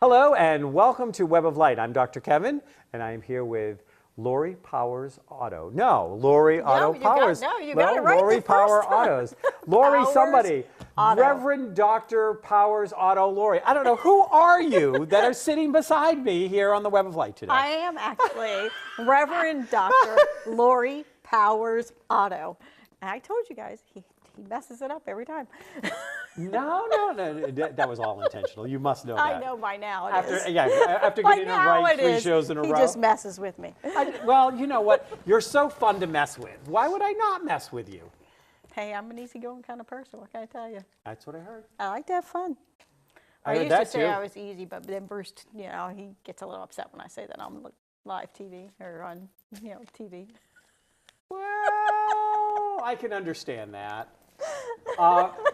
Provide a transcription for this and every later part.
Hello and welcome to Web of Light. I'm Dr. Kevin and I'm here with Lori Powers Auto. No, Lori Auto Powers. You got it right Lori the first Power time. Autos. Lori Powers somebody. Auto. Reverend Dr. Powers Auto Lori. I don't know, who are you that are sitting beside me here on the Web of Light today? I am actually Reverend Dr. Lori Powers Auto. And I told you guys, he messes it up every time. No, that was all intentional. You must know that. I know by now it is. After By getting it now right it 3 is. shows in a row. He just messes with me. Well, you know what? You're so fun to mess with. Why would I not mess with you? Hey, I'm an easygoing kind of person. What can I tell you? That's what I heard. I like to have fun. I I heard used that to say too. I was easy, but then Bruce, he gets a little upset when I say that I'm live TV or on, TV. Well, I can understand that.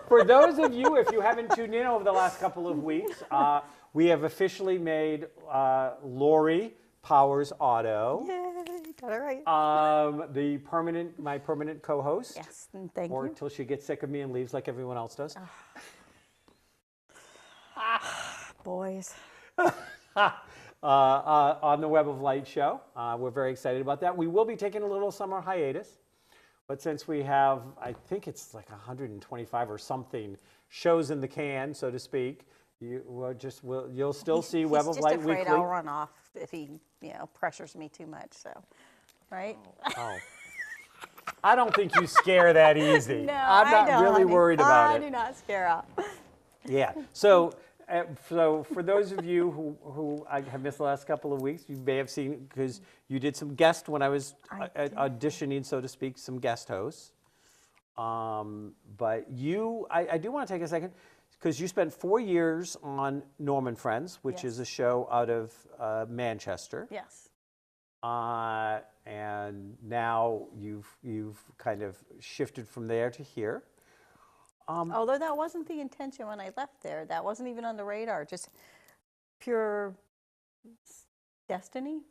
For those of you, if you haven't tuned in over the last couple of weeks, we have officially made Lori Powers Auto Yay, got it right. my permanent co-host. Yes, and thank Or you. until she gets sick of me and leaves like everyone else does. Boys. On the Web of Light show. We're very excited about that. We will be taking a little summer hiatus, but since we have, I think it's like 125 or something shows in the can, so to speak, you'll still see Web of Light He's just afraid weekly. I'll run off if he, pressures me too much. So, right? Oh. I don't think you scare that easy. No, I'm not I don't, really honey. worried about I it. do not scare up. Yeah. So for those of you who I have missed the last couple of weeks, you may have seen, because you did some guest when I was auditioning, so to speak, some guest hosts. But I do want to take a second, because you spent 4 years on Norm and Friends, which Yes. is a show out of Manchester. Yes. And now you've kind of shifted from there to here. Although that wasn't the intention when I left there. That wasn't even on the radar. Just pure destiny.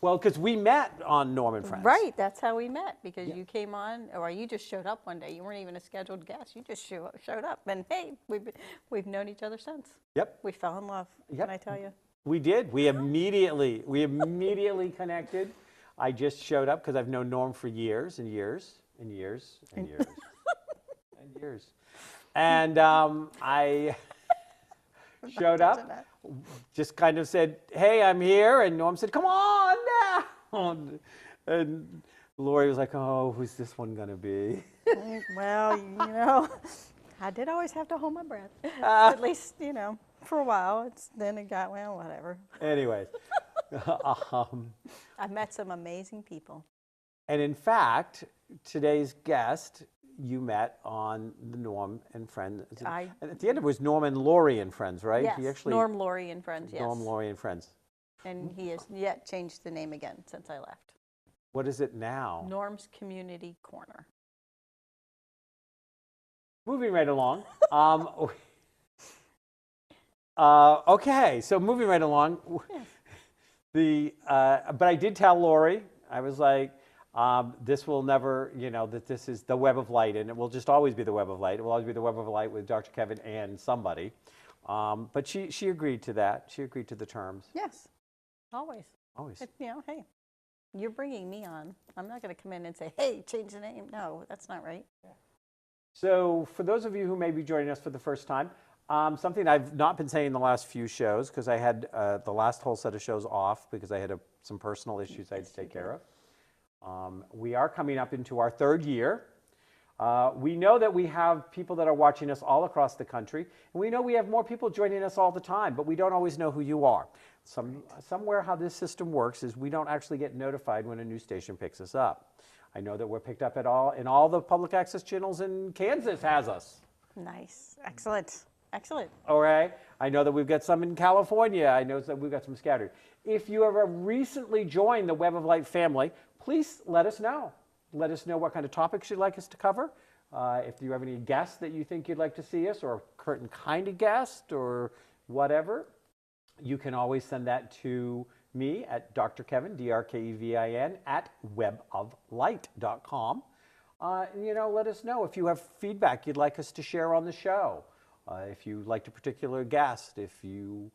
Well, because we met on Norm and Friends. Right. That's how we met, because you came on, or you just showed up one day. You weren't even a scheduled guest. You just showed up. And hey, we've known each other since. Yep. We fell in love. Yep. Can I tell you? We did. We immediately connected. I just showed up because I've known Norm for years and years and years and years and years. And I showed up, just kind of said, "Hey, I'm here," and Norm said, "Come on down." And Lori was like, "Oh, who's this one gonna be?" Well, I did always have to hold my breath. At least, for a while. Then it got, whatever. Anyways. I've met some amazing people. And in fact, today's guest, you met on the Norm and Friends. And at the end, it was Norm and Lori and Friends, right? Yes, Norm, Lori, and Friends, yes. Norm, Lori, and Friends. And he has yet changed the name again since I left. What is it now? Norm's Community Corner. Moving right along. Okay, so moving right along. Yes. But I did tell Lori, I was like, this will never, that this is the Web of Light, and it will just always be the Web of Light. It will always be the Web of Light with Dr. Kevin and somebody. But she agreed to that. She agreed to the terms. Yes, always. Always. Hey, you're bringing me on. I'm not going to come in and say, hey, change the name. No, that's not right. So for those of you who may be joining us for the first time, something I've not been saying in the last few shows, because I had the last whole set of shows off because I had some personal issues I had to take care of. We are coming up into our 3rd year. We know that we have people that are watching us all across the country, and we know we have more people joining us all the time, but we don't always know who you are. Somewhere how this system works is we don't actually get notified when a new station picks us up. I know that we're picked up in all the public access channels in Kansas has us. Nice. Excellent. Excellent. All right. I know that we've got some in California. I know that we've got some scattered. If you ever recently joined the Web of Light family, please let us know. Let us know what kind of topics you'd like us to cover. If you have any guests that you think you'd like to see us, or a certain kind of guest, or whatever, you can always send that to me at Dr. Kevin, DrKevin, at weboflight.com. Let us know if you have feedback you'd like us to share on the show. if you liked a particular guest, if you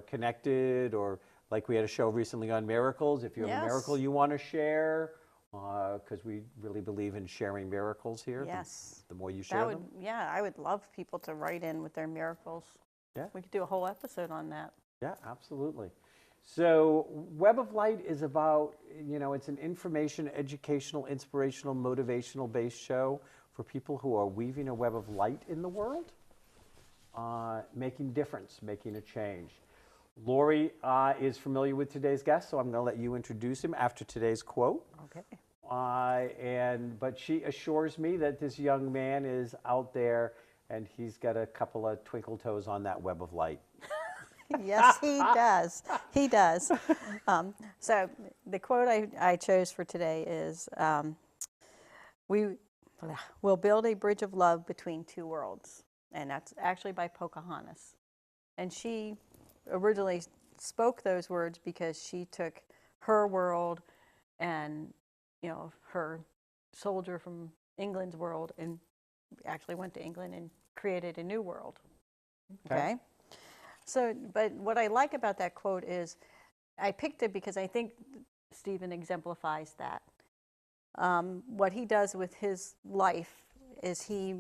connected, or like we had a show recently on miracles, if you have a miracle Yes. you want to share, because we really believe in sharing miracles here. Yes. The more you share them. Yeah, I would love people to write in with their miracles. Yeah. We could do a whole episode on that. Yeah, absolutely. So Web of Light is about, it's an information, educational, inspirational, motivational based show for people who are weaving a web of light in the world, making difference, making a change. Lori is familiar with today's guest, so I'm going to let you introduce him after today's quote. Okay. But she assures me that this young man is out there and he's got a couple of twinkle toes on that web of light. Yes, he does. He does. So the quote I chose for today is, we will build a bridge of love between two worlds. And that's actually by Pocahontas. And she originally spoke those words because she took her world and, her soldier from England's world and actually went to England and created a new world. Okay? So, but what I like about that quote is I picked it because I think Stephen exemplifies that. What he does with his life is he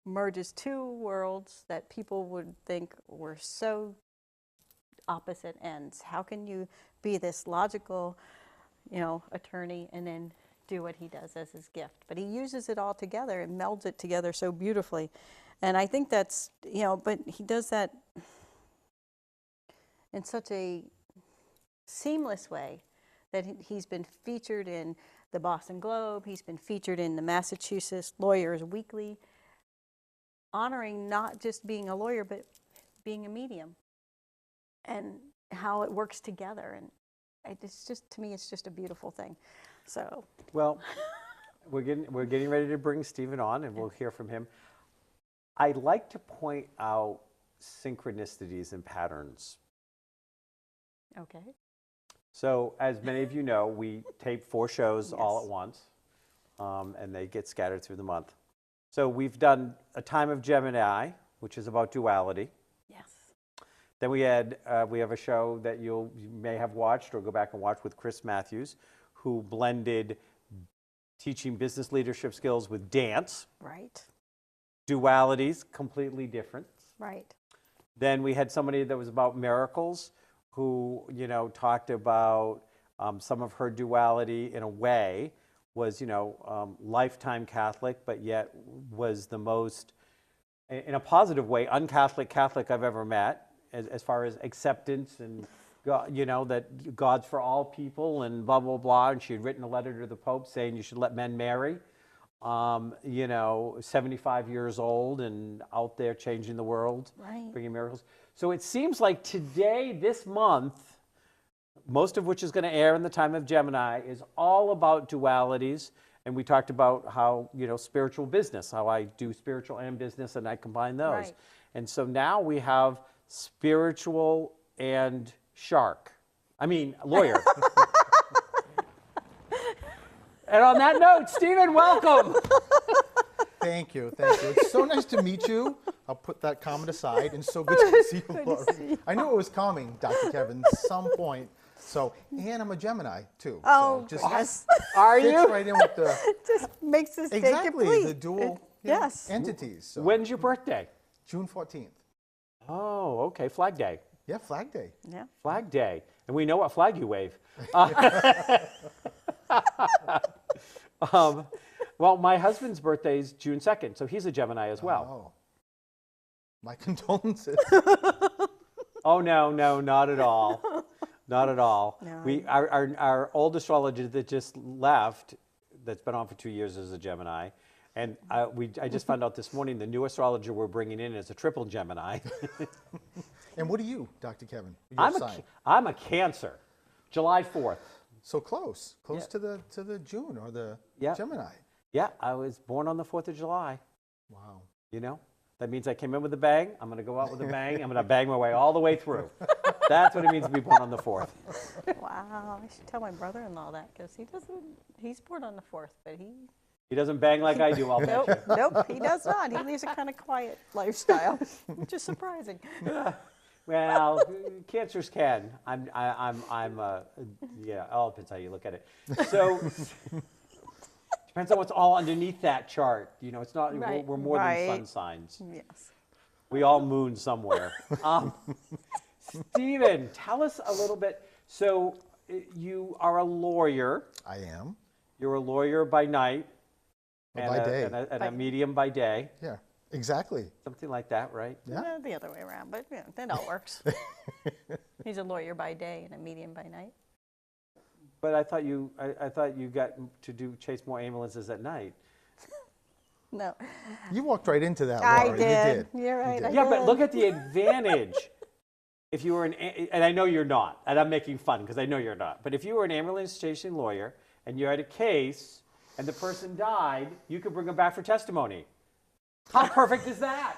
merges two worlds that people would think were so opposite ends. How can you be this logical, attorney and then do what he does as his gift? But he uses it all together and melds it together so beautifully. And I think that's, but he does that in such a seamless way that he's been featured in the Boston Globe, he's been featured in the Massachusetts Lawyers Weekly, honoring not just being a lawyer, but being a medium and how it works together. And it's just, to me, it's just a beautiful thing. So. Well, we're getting ready to bring Stephen on, and we'll hear from him. I like to point out synchronicities and patterns. Okay. So, as many of you know, we tape 4 shows all Yes. at once, and they get scattered through the month. So we've done A Time of Gemini, which is about duality. Yes. Then we have a show that you may have watched or go back and watch with Chris Matthews, who blended teaching business leadership skills with dance. Right. Dualities, completely different. Right. Then we had somebody that was about miracles, who talked about some of her duality in a way was lifetime Catholic, but yet was the most, in a positive way, un-Catholic Catholic I've ever met, as far as acceptance and that God's for all people and blah blah blah. And she had written a letter to the Pope saying you should let men marry. 75 years old and out there changing the world, Right. bringing miracles. So it seems like today, this month, most of which is going to air in the Time of Gemini, is all about dualities. And we talked about how, spiritual business, how I do spiritual and business and I combine those. Right. And so now we have spiritual and lawyer. And on that note, Stephen, welcome. Thank you, thank you. It's so nice to meet you. I'll put that comment aside, and so good to see you, Lori. I knew it was coming, Dr. Kevin, some point. So, and I'm a Gemini, too. Oh, so just yes. Are fits you? right in with the, Just makes this day exactly, complete. the dual Yes. entities. So, When's your birthday? June 14th. Oh, okay, Flag Day. Yeah, Flag Day. Yeah. Flag Day. And we know what flag you wave. Well, my husband's birthday is June 2nd, so he's a Gemini as well. Oh. My condolences. Oh, no, not at all. Not at all. No, Our old astrologer that just left, that's been on for 2 years, is a Gemini. And I just found out this morning the new astrologer we're bringing in is a triple Gemini. And what are you, Dr. Kevin? Your sign? I'm a Cancer, July 4th. So close Yeah. to the June or the Yeah. Gemini. Yeah, I was born on the 4th of July. Wow. That means I came in with a bang. I'm going to go out with a bang. I'm going to bang my way all the way through. That's what it means to be born on the 4th. Wow. I should tell my brother-in-law that because he's born on the 4th, but He doesn't bang like I do, I'll bet you. Nope, he does not. He leads a kind of quiet lifestyle, which is surprising. Well, cancers can. Yeah, all depends how you look at it. So, depends on what's all underneath that chart. You know, it's not, Right, we're more than right. sun signs. Yes. We all moon somewhere. Stephen, tell us a little bit. So, you are a lawyer. I am. You're a lawyer by night. Or by day. And a medium by day. Yeah, exactly. Something like that, right? Yeah. No, the other way around, but yeah, that all works. He's a lawyer by day and a medium by night. But I thought you got to chase more ambulances at night. No, You walked right into that, I Laura. did. You did. You're right. did. I Yeah, but did. look at the advantage. If you were and I know you're not, and I'm making fun because I know you're not, but if you were an ambulance station lawyer and you had a case and the person died, you could bring them back for testimony. How perfect is that?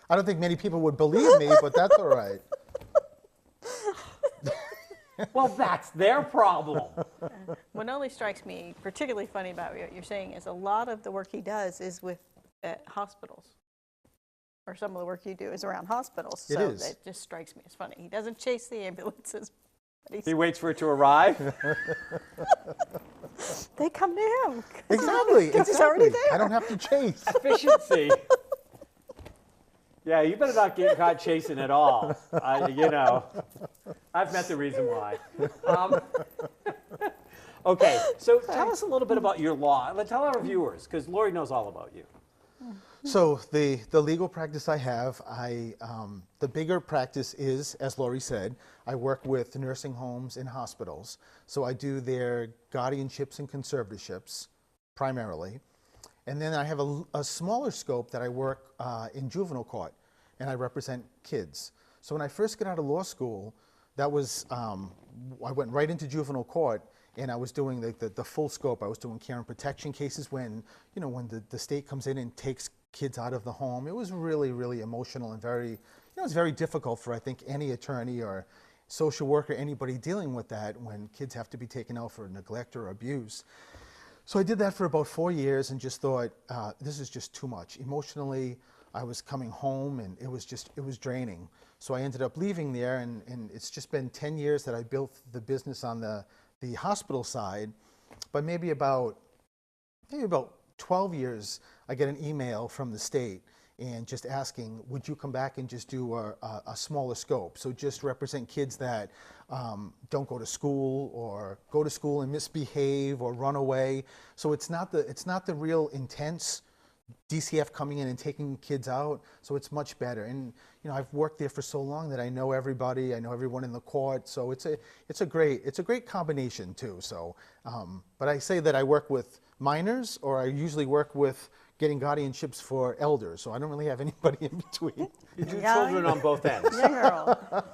I don't think many people would believe me, but that's all right. Well, that's their problem. What only strikes me particularly funny about what you're saying is a lot of the work he does is with hospitals. Or some of the work you do is around hospitals. It So is. that just strikes me as funny. He doesn't chase the ambulances, but He waits for it to arrive. they come to him. Exactly. He's already exactly. there. I don't have to chase. Efficiency. Yeah, you better not get caught chasing at all. You know, I've met the reason why. Okay, so tell us a little bit about your law. Tell our viewers, because Lori knows all about you. So the legal practice I have, the bigger practice is, as Lori said, I work with nursing homes and hospitals. So I do their guardianships and conservatorships primarily. And then I have a smaller scope that I work in juvenile court, and I represent kids. So when I first got out of law school, that was, I went right into juvenile court, and I was doing the full scope. I was doing care and protection cases when, you know, when the state comes in and takes kids out of the home. It was really, really emotional and very, you know, it's very difficult for, I think, any attorney or social worker, anybody dealing with that when kids have to be taken out for neglect or abuse. So I did that for about 4 years and just thought, this is just too much. Emotionally, I was coming home and it was draining. So I ended up leaving there, and it's just been 10 years that I built the business on the hospital side. But maybe about 12 years, I get an email from the state and just asking, would you come back and just do a smaller scope? So just represent kids that don't go to school or go to school and misbehave or run away. So it's not the real intense DCF coming in and taking kids out. So it's much better. And you know, I've worked there for so long that I know everybody. I know everyone in the court. So it's a great combination too. So, but I say that I work with minors, or I usually work with getting guardianships for elders. So I don't really have anybody in between. You do Yeah. children on both ends. Young girl.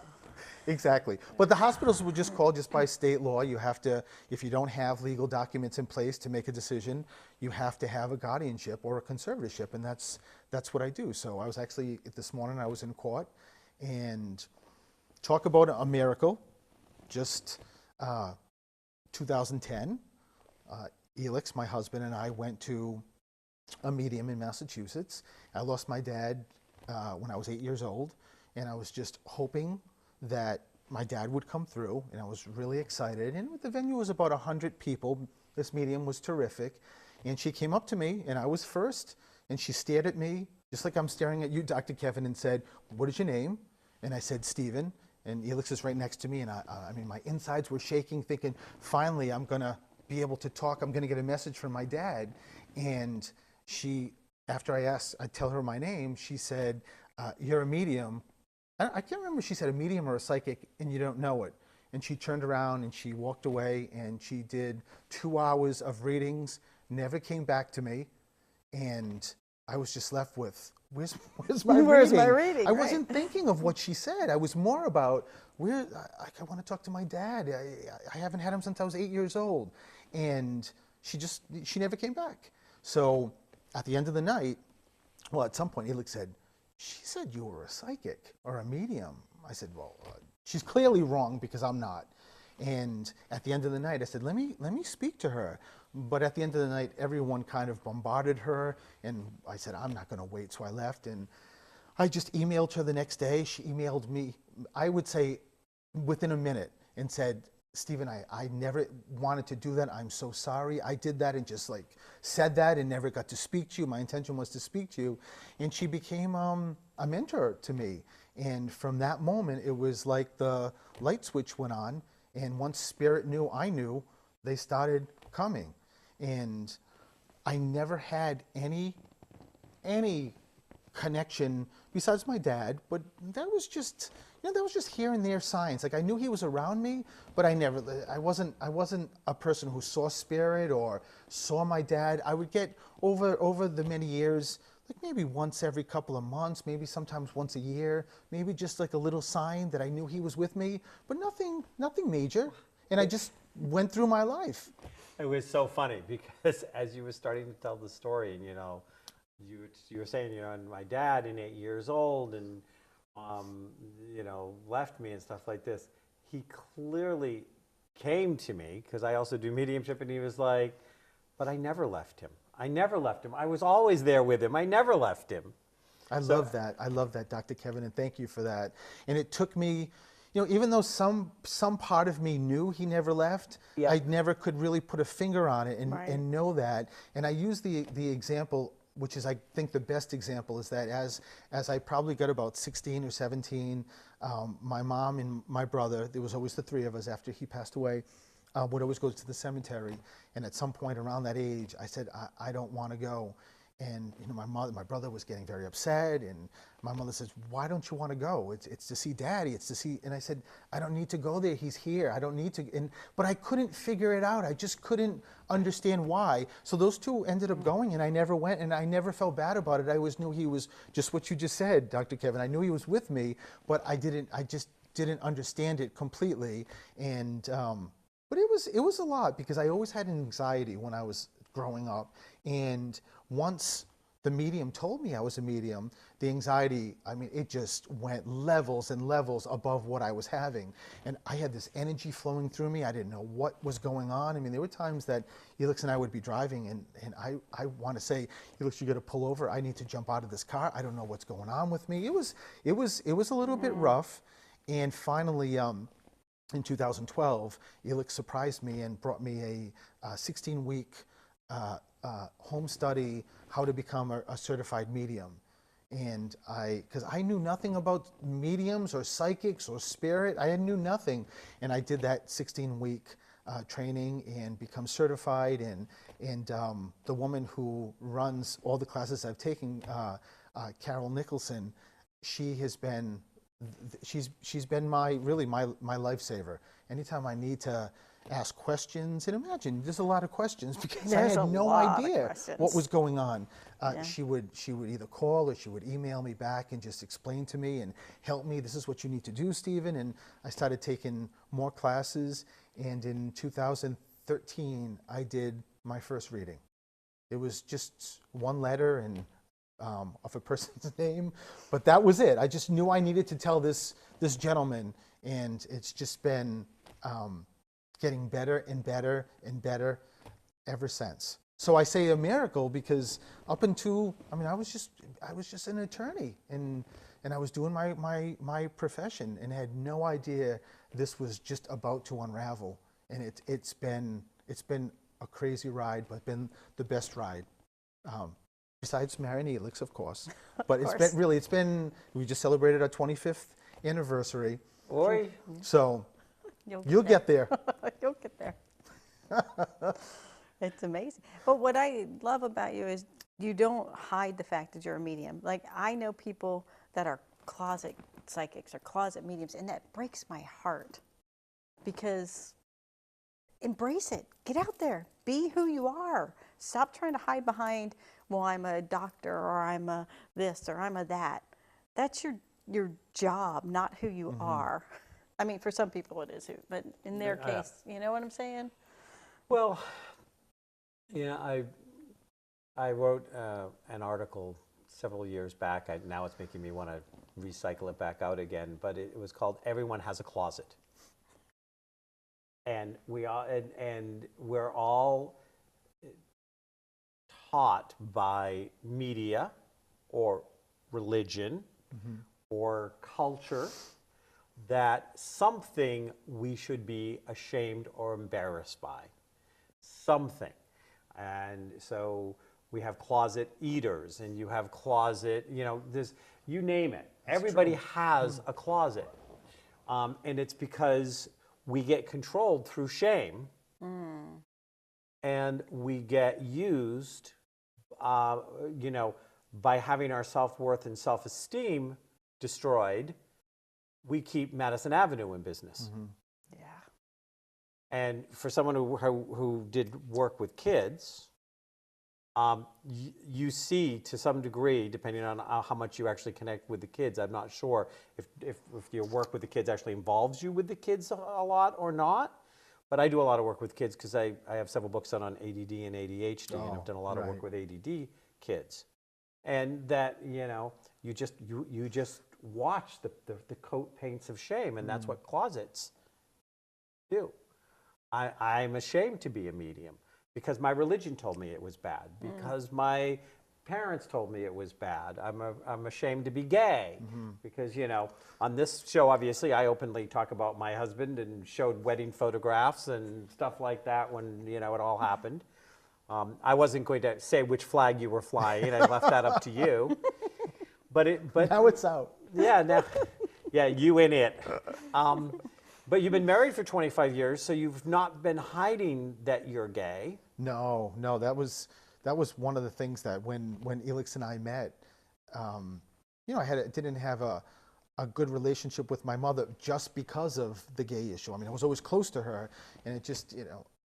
Exactly. But the hospitals were just called just by state law. You have to, if you don't have legal documents in place to make a decision, you have to have a guardianship or a conservatorship, and that's what I do. So I was actually, this morning I was in court, and talk about a miracle. Just 2010, Elix, my husband, and I went to a medium in Massachusetts. I lost my dad when I was 8 years old, and I was just hoping that my dad would come through, and I was really excited. And the venue was about 100 people. This medium was terrific. And she came up to me, and I was first, and she stared at me, just like I'm staring at you, Dr. Kevin, and said, "What is your name?" And I said, "Stephen." And Elix is right next to me, and I mean, my insides were shaking, thinking, finally, I'm going to be able to talk. I'm going to get a message from my dad. And she, after I tell her my name, she said, "You're a medium." I can't remember if she said a medium or a psychic, and you don't know it. And she turned around and she walked away, and she did 2 hours of readings, never came back to me. And I was just left with, where's my Where's reading? my reading, I right. wasn't thinking of what she said. I was more about, I want to talk to my dad. I haven't had him since I was 8 years old. And she never came back. So at the end of the night, well, at some point, Elix said, "She said you were a psychic or a medium." I said, "Well, she's clearly wrong because I'm not." And at the end of the night, I said, let me speak to her. But at the end of the night, everyone kind of bombarded her, and I said, I'm not going to wait. So I left, and I just emailed her the next day. She emailed me, I would say, within a minute, and said, Stephen, I never wanted to do that. I'm so sorry. I did that and just like said that and never got to speak to you. My intention was to speak to you. And she became a mentor to me. And from that moment, it was like the light switch went on. And once Spirit knew I knew, they started coming. And I never had any connection besides my dad, but that was just, that was just here and there signs. Like I knew he was around me, but I wasn't a person who saw Spirit or saw my dad. I would get over the many years, like maybe once every couple of months, maybe sometimes once a year, maybe just like a little sign that I knew he was with me, but nothing major. And I just went through my life. It was so funny because as you were starting to tell the story, and you were saying, and my dad in 8 years old, and left me and stuff like this. He clearly came to me because I also do mediumship, and he was like, "But I never left him. I never left him. I was always there with him. I never left him." I love that. I love that, Dr. Kevin, and thank you for that. And it took me, even though some part of me knew he never left, Yeah. I never could really put a finger on it Right. and know that. And I use the example, which is I think the best example, is that as I probably got about 16 or 17, my mom and my brother, there was always the three of us after he passed away, would always go to the cemetery. And at some point around that age, I said, I don't want to go. And my brother was getting very upset, and my mother says, "Why don't you want to go? It's to see Daddy. It's to see." And I said, "I don't need to go there. He's here. I don't need to." But I couldn't figure it out. I just couldn't understand why. So those two ended up going, and I never went, and I never felt bad about it. I always knew he was just what you just said, Dr. Kevin. I knew he was with me, but I just didn't understand it completely. And but it was a lot because I always had anxiety when I was growing up, and once the medium told me I was a medium, the anxiety, it just went levels and levels above what I was having. And I had this energy flowing through me. I didn't know what was going on. There were times that Elix and I would be driving, and I want to say, Elix, you got to pull over. I need to jump out of this car. I don't know what's going on with me. It was a little bit rough. And finally, in 2012, Elix surprised me and brought me a 16-week home study, how to become a certified medium. And because I knew nothing about mediums or psychics or spirit, I knew nothing. And I did that 16-week training and become certified. And the woman who runs all the classes I've taken, Carol Nicholson, she's been my lifesaver. Anytime I need to ask questions, and imagine there's a lot of questions because I There's had a no lot of idea questions. what was going on. Yeah. She would either call or she would email me back and just explain to me and help me. This is what you need to do, Stephen. And I started taking more classes. And in 2013, I did my first reading. It was just one letter and of a person's name, but that was it. I just knew I needed to tell this gentleman, and it's just been getting better and better and better ever since. So I say a miracle because up until, I was just an attorney, and I was doing my profession and had no idea this was just about to unravel. And it's been a crazy ride, but been the best ride. Besides marrying Elix, of course. But we just celebrated our 25th anniversary. Oi. So you'll get there. You'll get there. It's amazing. But what I love about you is you don't hide the fact that you're a medium. Like, I know people that are closet psychics or closet mediums, and that breaks my heart because embrace it. Get out there. Be who you are. Stop trying to hide behind, well, I'm a doctor, or I'm a this, or I'm a that. That's your job, not who you are. For some people it is, but in their case, you know what I'm saying? Well, I wrote an article several years back. Now it's making me want to recycle it back out again, but it was called "Everyone Has a Closet." And we're all taught by media or religion or culture that something we should be ashamed or embarrassed by. Something. And so we have closet eaters, and you have closet, you name it. Everybody has a closet. And it's because we get controlled through shame, and we get used, by having our self-worth and self-esteem destroyed. We keep Madison Avenue in business. Yeah. And for someone who did work with kids, you see to some degree, depending on how much you actually connect with the kids, I'm not sure if your work with the kids actually involves you with the kids a lot or not. But I do a lot of work with kids because I have several books done on ADD and ADHD, and I've done a lot of work with ADD kids. And that, you just watch the coat paints of shame, and that's what closets do. I'm ashamed to be a medium because my religion told me it was bad, because my parents told me it was bad. I'm ashamed to be gay because, on this show, obviously, I openly talk about my husband and showed wedding photographs and stuff like that when, it all happened. I wasn't going to say which flag you were flying. I left that up to you. But Now it's out. Yeah, you in it. But you've been married for 25 years, so you've not been hiding that you're gay. No, that was one of the things that when Elix and I met, I didn't have a good relationship with my mother just because of the gay issue. I mean, I was always close to her, and it just,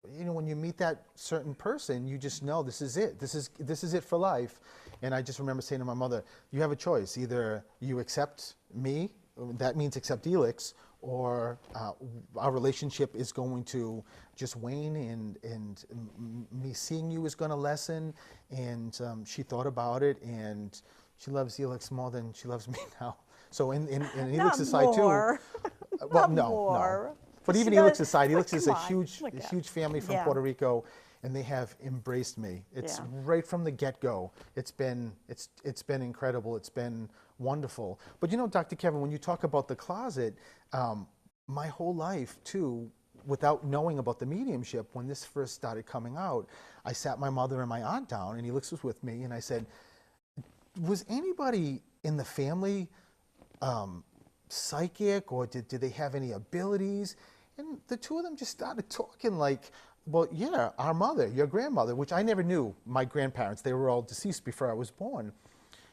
when you meet that certain person, you just know this is it. This is it for life. And I just remember saying to my mother, you have a choice. Either you accept me, that means accept Elix, or our relationship is going to just wane, and me seeing you is going to lessen. And she thought about it, and she loves Elix more than she loves me now. So in Elix's side too. Well, no. But even Elix's side, Elix is a huge family from Puerto Rico, and they have embraced me. It's right from the get-go. It's been incredible. It's been wonderful. But Dr. Kevin, when you talk about the closet, my whole life too, without knowing about the mediumship, when this first started coming out, I sat my mother and my aunt down, and Elix was with me, and I said, was anybody in the family psychic, or did they have any abilities? And the two of them just started talking like, well, yeah, our mother, your grandmother, which I never knew my grandparents. They were all deceased before I was born.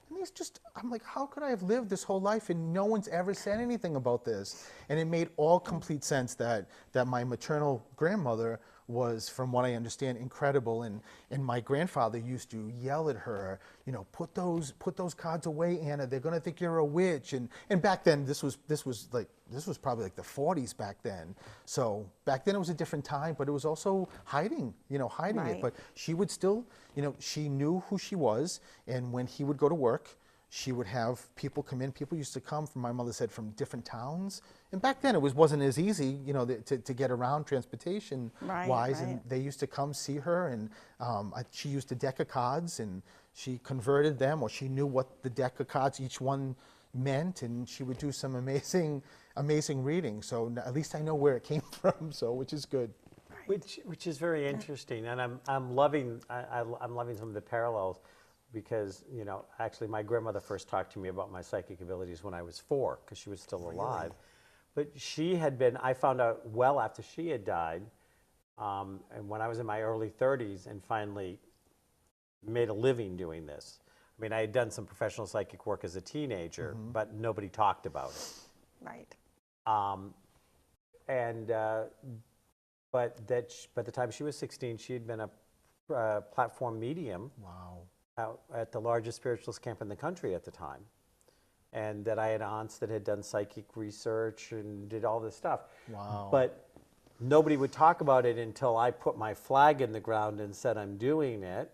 And I'm like, how could I have lived this whole life and no one's ever said anything about this? And it made all complete sense that my maternal grandmother was, from what I understand, incredible. And my grandfather used to yell at her, put those cards away, Anna. They're going to think you're a witch. And back then, this was probably like the 40s back then. So back then it was a different time, but it was also hiding it. But she would still, she knew who she was. And when he would go to work, she would have people come in. People used to come, from my mother said, from different towns. And back then it wasn't as easy, to get around transportation wise. And they used to come see her, and she used a deck of cards, and she converted them, or she knew what the deck of cards, each one meant, and she would do some amazing readings. So at least I know where it came from, which is good. Which is very interesting, and I'm loving some of the parallels. Because, actually my grandmother first talked to me about my psychic abilities when I was 4, because she was still alive. But she had been, I found out well after she had died, and when I was in my early 30s, and finally made a living doing this. I mean, I had done some professional psychic work as a teenager, but nobody talked about it. Right. But by the time she was 16, she had been a platform medium. Wow. Out at the largest spiritualist camp in the country at the time, and that I had aunts that had done psychic research and did all this stuff. Wow. But nobody would talk about it until I put my flag in the ground and said I'm doing it.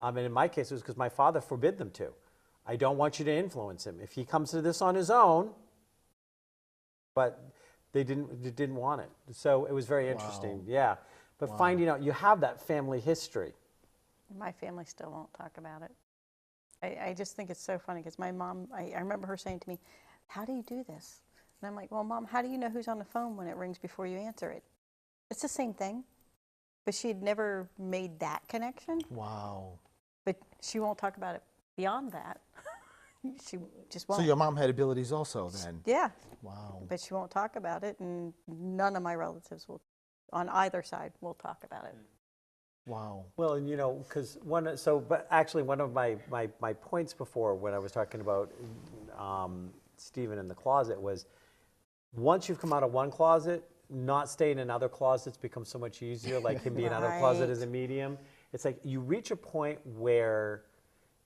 And in my case, it was because my father forbid them to. I don't want you to influence him. If he comes to this on his own, but They didn't want it. So it was very interesting. Yeah. But finding out you have that family history. My family still won't talk about it. I just think it's so funny because my mom, I remember her saying to me, "How do you do this?" And I'm like, "Well, Mom, how do you know who's on the phone when it rings before you answer it?" It's the same thing. But she had never made that connection. Wow. But she won't talk about it beyond that. She just won't. So your mom had abilities also then? Yeah, Wow. but she won't talk about it, and none of my relatives will, on either side, will talk about it. Wow. Well, and because but actually one of my points before when I was talking about Stephen in the closet was, once you've come out of one closet, not staying in other closets becomes so much easier, like him being out of a closet as a medium. It's like you reach a point where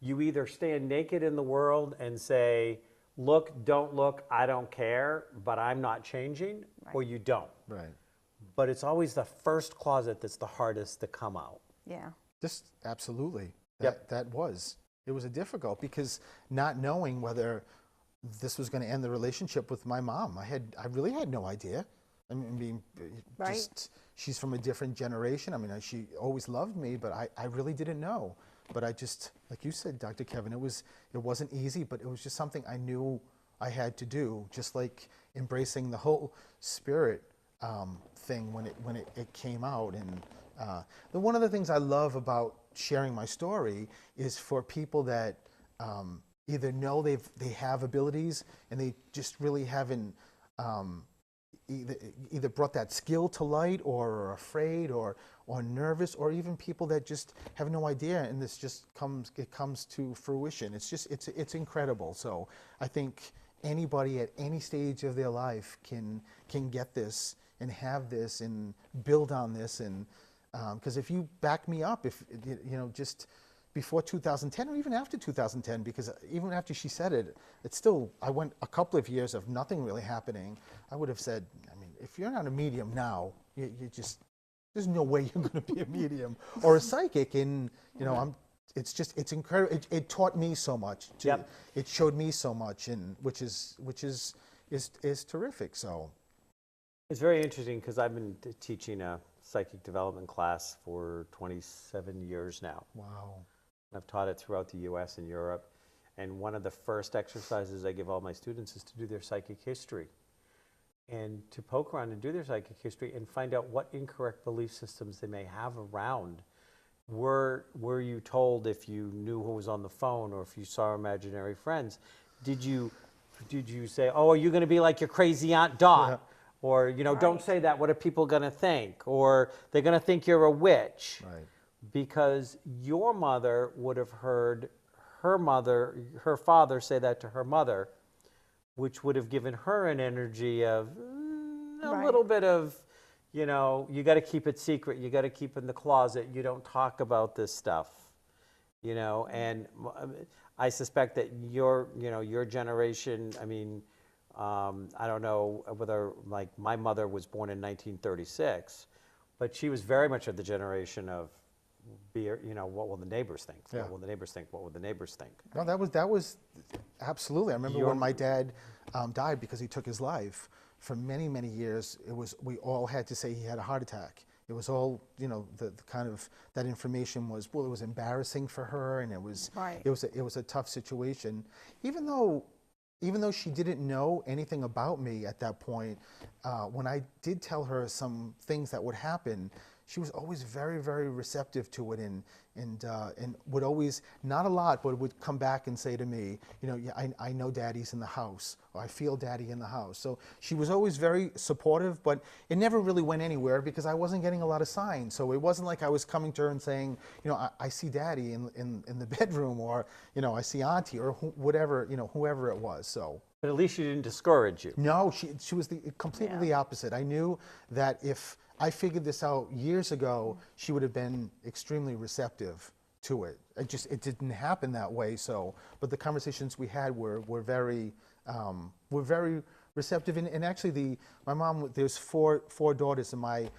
you either stand naked in the world and say, look, don't look, I don't care, but I'm not changing, or you don't. Right. But it's always the first closet that's the hardest to come out. Yeah. Just absolutely. Yep. That was. It was a difficult because not knowing whether this was going to end the relationship with my mom. I really had no idea. I mean, Right. just she's from a different generation. I mean, she always loved me, but I really didn't know. But I just, like you said, Dr. Kevin, it wasn't easy, but it was just something I knew I had to do. Just like embracing the whole spirit thing when it came out. And one of the things I love about sharing my story is for people that either know they have abilities and they just really haven't either brought that skill to light, or are afraid, or nervous, or even people that just have no idea, and this just comes to fruition. It's incredible. So I think anybody at any stage of their life can get this and have this and build on this, and because if you back me up, if just before 2010 or even after 2010, because even after she said it, it's still, I went a couple of years of nothing really happening. I would have said, I mean, if you're not a medium now, you just, there's no way you're going to be a medium or a psychic. And, it's incredible. It taught me so much. Yep. It showed me so much, and which is terrific. So It's very interesting because I've been teaching a psychic development class for 27 years now. wow. I've taught it throughout the US and Europe. And one of the first exercises I give all my students is to do their psychic history, and to poke around and do their psychic history and find out what incorrect belief systems they may have around. Were you told if you knew who was on the phone, or if you saw imaginary friends, did you say, oh, are you going to be like your crazy Aunt Dot? Yeah. Or, don't say that, what are people going to think? Or they're going to think you're a witch. Right. Because your mother would have heard her father say that to her mother, which would have given her an energy of a Right. little bit of, you got to keep it secret. You got to keep it in the closet. You don't talk about this stuff, and I suspect that your generation, I mean, I don't know whether, like, my mother was born in 1936, but she was very much of the generation of, what will the neighbors think? Yeah. What will the neighbors think? What will the neighbors think? No, that was absolutely. I remember when my dad died because he took his life. For many, many years, we all had to say he had a heart attack. It was all, the kind of, that information was, it was embarrassing for her, and it was Right. it was a tough situation. Even though she didn't know anything about me at that point, when I did tell her some things that would happen, she was always very, very receptive to it, and would always, not a lot, but would come back and say to me, yeah, I know Daddy's in the house, or I feel Daddy in the house. So she was always very supportive, but it never really went anywhere because I wasn't getting a lot of signs. So it wasn't like I was coming to her and saying, I see Daddy in the bedroom, or I see Auntie, or whatever, whoever it was. So. But at least she didn't discourage you. No, she was completely the opposite. I knew that if I figured this out years ago, she would have been extremely receptive to it. It didn't happen that way. So, but the conversations we had were very receptive. And actually, my mom, there's four daughters, and my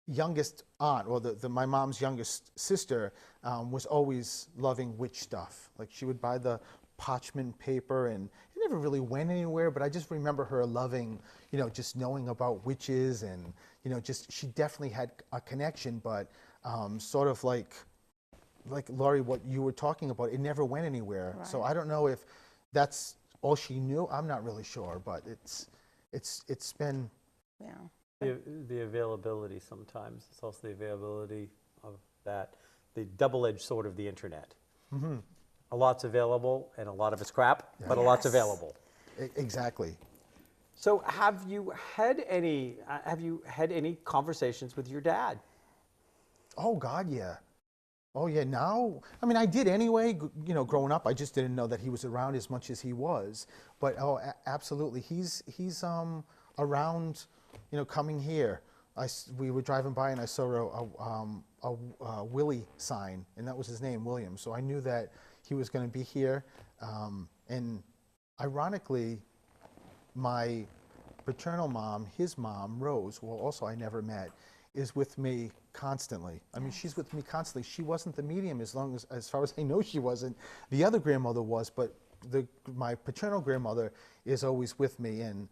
youngest aunt, or my mom's youngest sister, was always loving witch stuff. Like, she would buy the parchment paper, and it never really went anywhere, but I just remember her loving, just knowing about witches, and, she definitely had a connection, but sort of like Laurie, what you were talking about, it never went anywhere. So Right. I don't know if that's all she knew. I'm not really sure, but it's been, Yeah. The availability sometimes, it's also the availability of that, the double-edged sword of the internet. A lot's available and a lot of it's crap, but a lot's Yes. available. exactly. So have you had any conversations with your dad? Oh, God, yeah. Oh, yeah, now, I mean, I did anyway, growing up. I just didn't know that he was around as much as he was. But, absolutely, he's around, coming here. We were driving by and I saw a Willie sign, and that was his name, William. So I knew that he was going to be here. And ironically, my paternal mom, his mom, Rose, who also I never met, is with me constantly. I mean, she's with me constantly. She wasn't the medium as far as I know she wasn't. The other grandmother was, but my paternal grandmother is always with me, and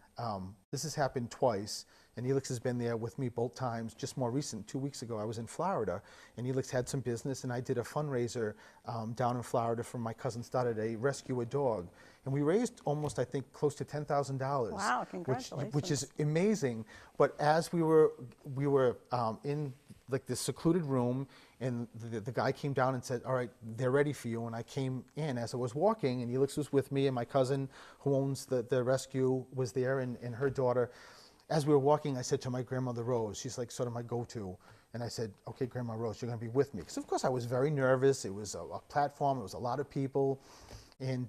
this has happened twice. And Elix has been there with me both times. Just more recent, 2 weeks ago, I was in Florida, and Elix had some business, and I did a fundraiser down in Florida for my cousin's daughter to rescue a dog. And we raised almost, I think, close to $10,000. Wow, Which is congratulations. amazing. But as we were in like this secluded room, and the guy came down and said, "All right, they're ready for you." And I came in as I was walking, and Elix was with me, and my cousin, who owns the rescue, was there, and her daughter. As we were walking, I said to my grandmother Rose, she's like sort of my go-to, and I said, "Okay, Grandma Rose, you're going to be with me." Because of course I was very nervous. It was a platform. It was a lot of people, and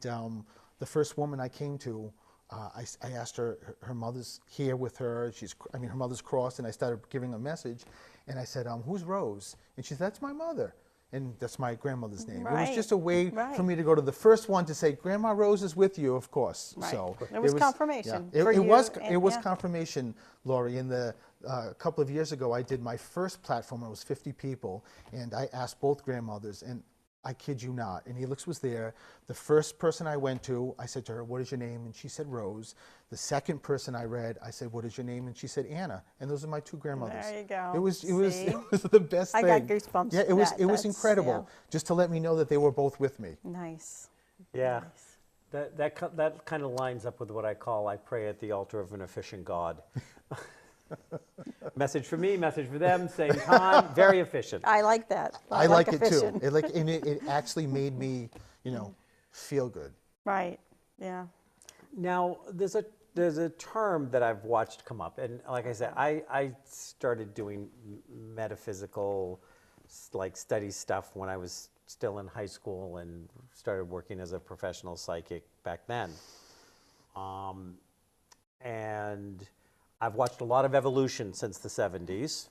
the first woman I came to, I asked her mother's here with her. Her mother's crossed, and I started giving a message, and I said, "Who's Rose?" And she said, "That's my mother." And that's my grandmother's name. It was Right, just a way right. for me to go to the first one to say, "Grandma Rose is with you," of course. Right. So It was confirmation Yeah. for It you was and- yeah. confirmation, Laurie. In a couple of years ago, I did my first platform. It was 50 people, and I asked both grandmothers, and I kid you not, and Elix was there. The first person I went to, I said to her, "What is your name?" And she said, "Rose." The second person I read, I said, "What is your name?" And she said, "Anna." And those are my two grandmothers. There you go. It was See? the best I thing. got goosebumps Yeah, from it was that. it was That's- incredible. Just to let me know that they were both with me. Nice. Yeah. That kind of lines up with what I pray at the altar of an efficient God. Message for me, message for them, same time, very efficient. I like that. I like it too. efficient. It actually made me, feel good. Right. Yeah. Now, there's a term that I've watched come up, and like I said, I started doing metaphysical, like study stuff when I was still in high school and started working as a professional psychic back then. And Have watched a lot of evolution since the 70s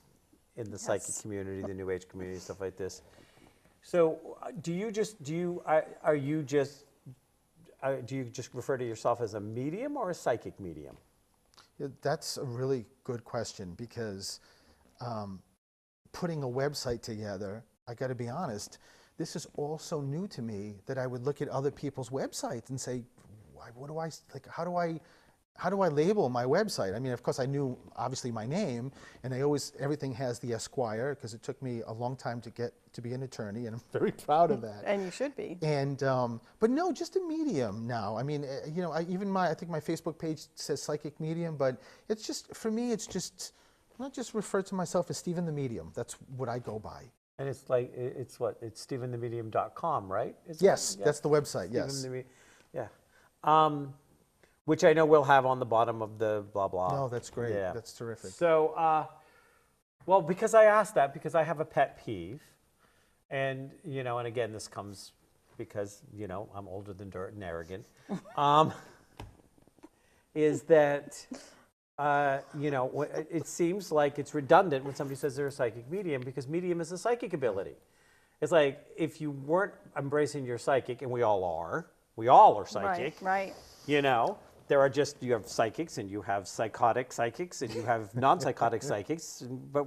in the psychic community, the New Age community, stuff like this. So, do you just refer to yourself as a medium or a psychic medium? Yeah, that's a really good question because putting a website together, I got to be honest, this is all so new to me that I would look at other people's websites and say, what do I like? How do I label my website? I mean, of course, I knew obviously my name, and everything has the Esquire because it took me a long time to get to be an attorney, and I'm very proud of that. And you should be. And but no, just a medium now. I mean, I think my Facebook page says psychic medium, but it's just for me, it's just I just refer to myself as Stephen the Medium. That's what I go by. And it's like it's stephenthemedium.com, right? Yes, that's the website. Yes. Stephen the yeah. Which I know we'll have on the bottom of the blah blah. No, that's great. Yeah. That's terrific. So, well, because I asked that, because I have a pet peeve, and and again, this comes because I'm older than dirt and arrogant, is that it seems like it's redundant when somebody says they're a psychic medium because medium is a psychic ability. It's like if you weren't embracing your psychic, and we all are psychic. Right. There are you have psychics and you have psychotic psychics and you have non-psychotic psychics, but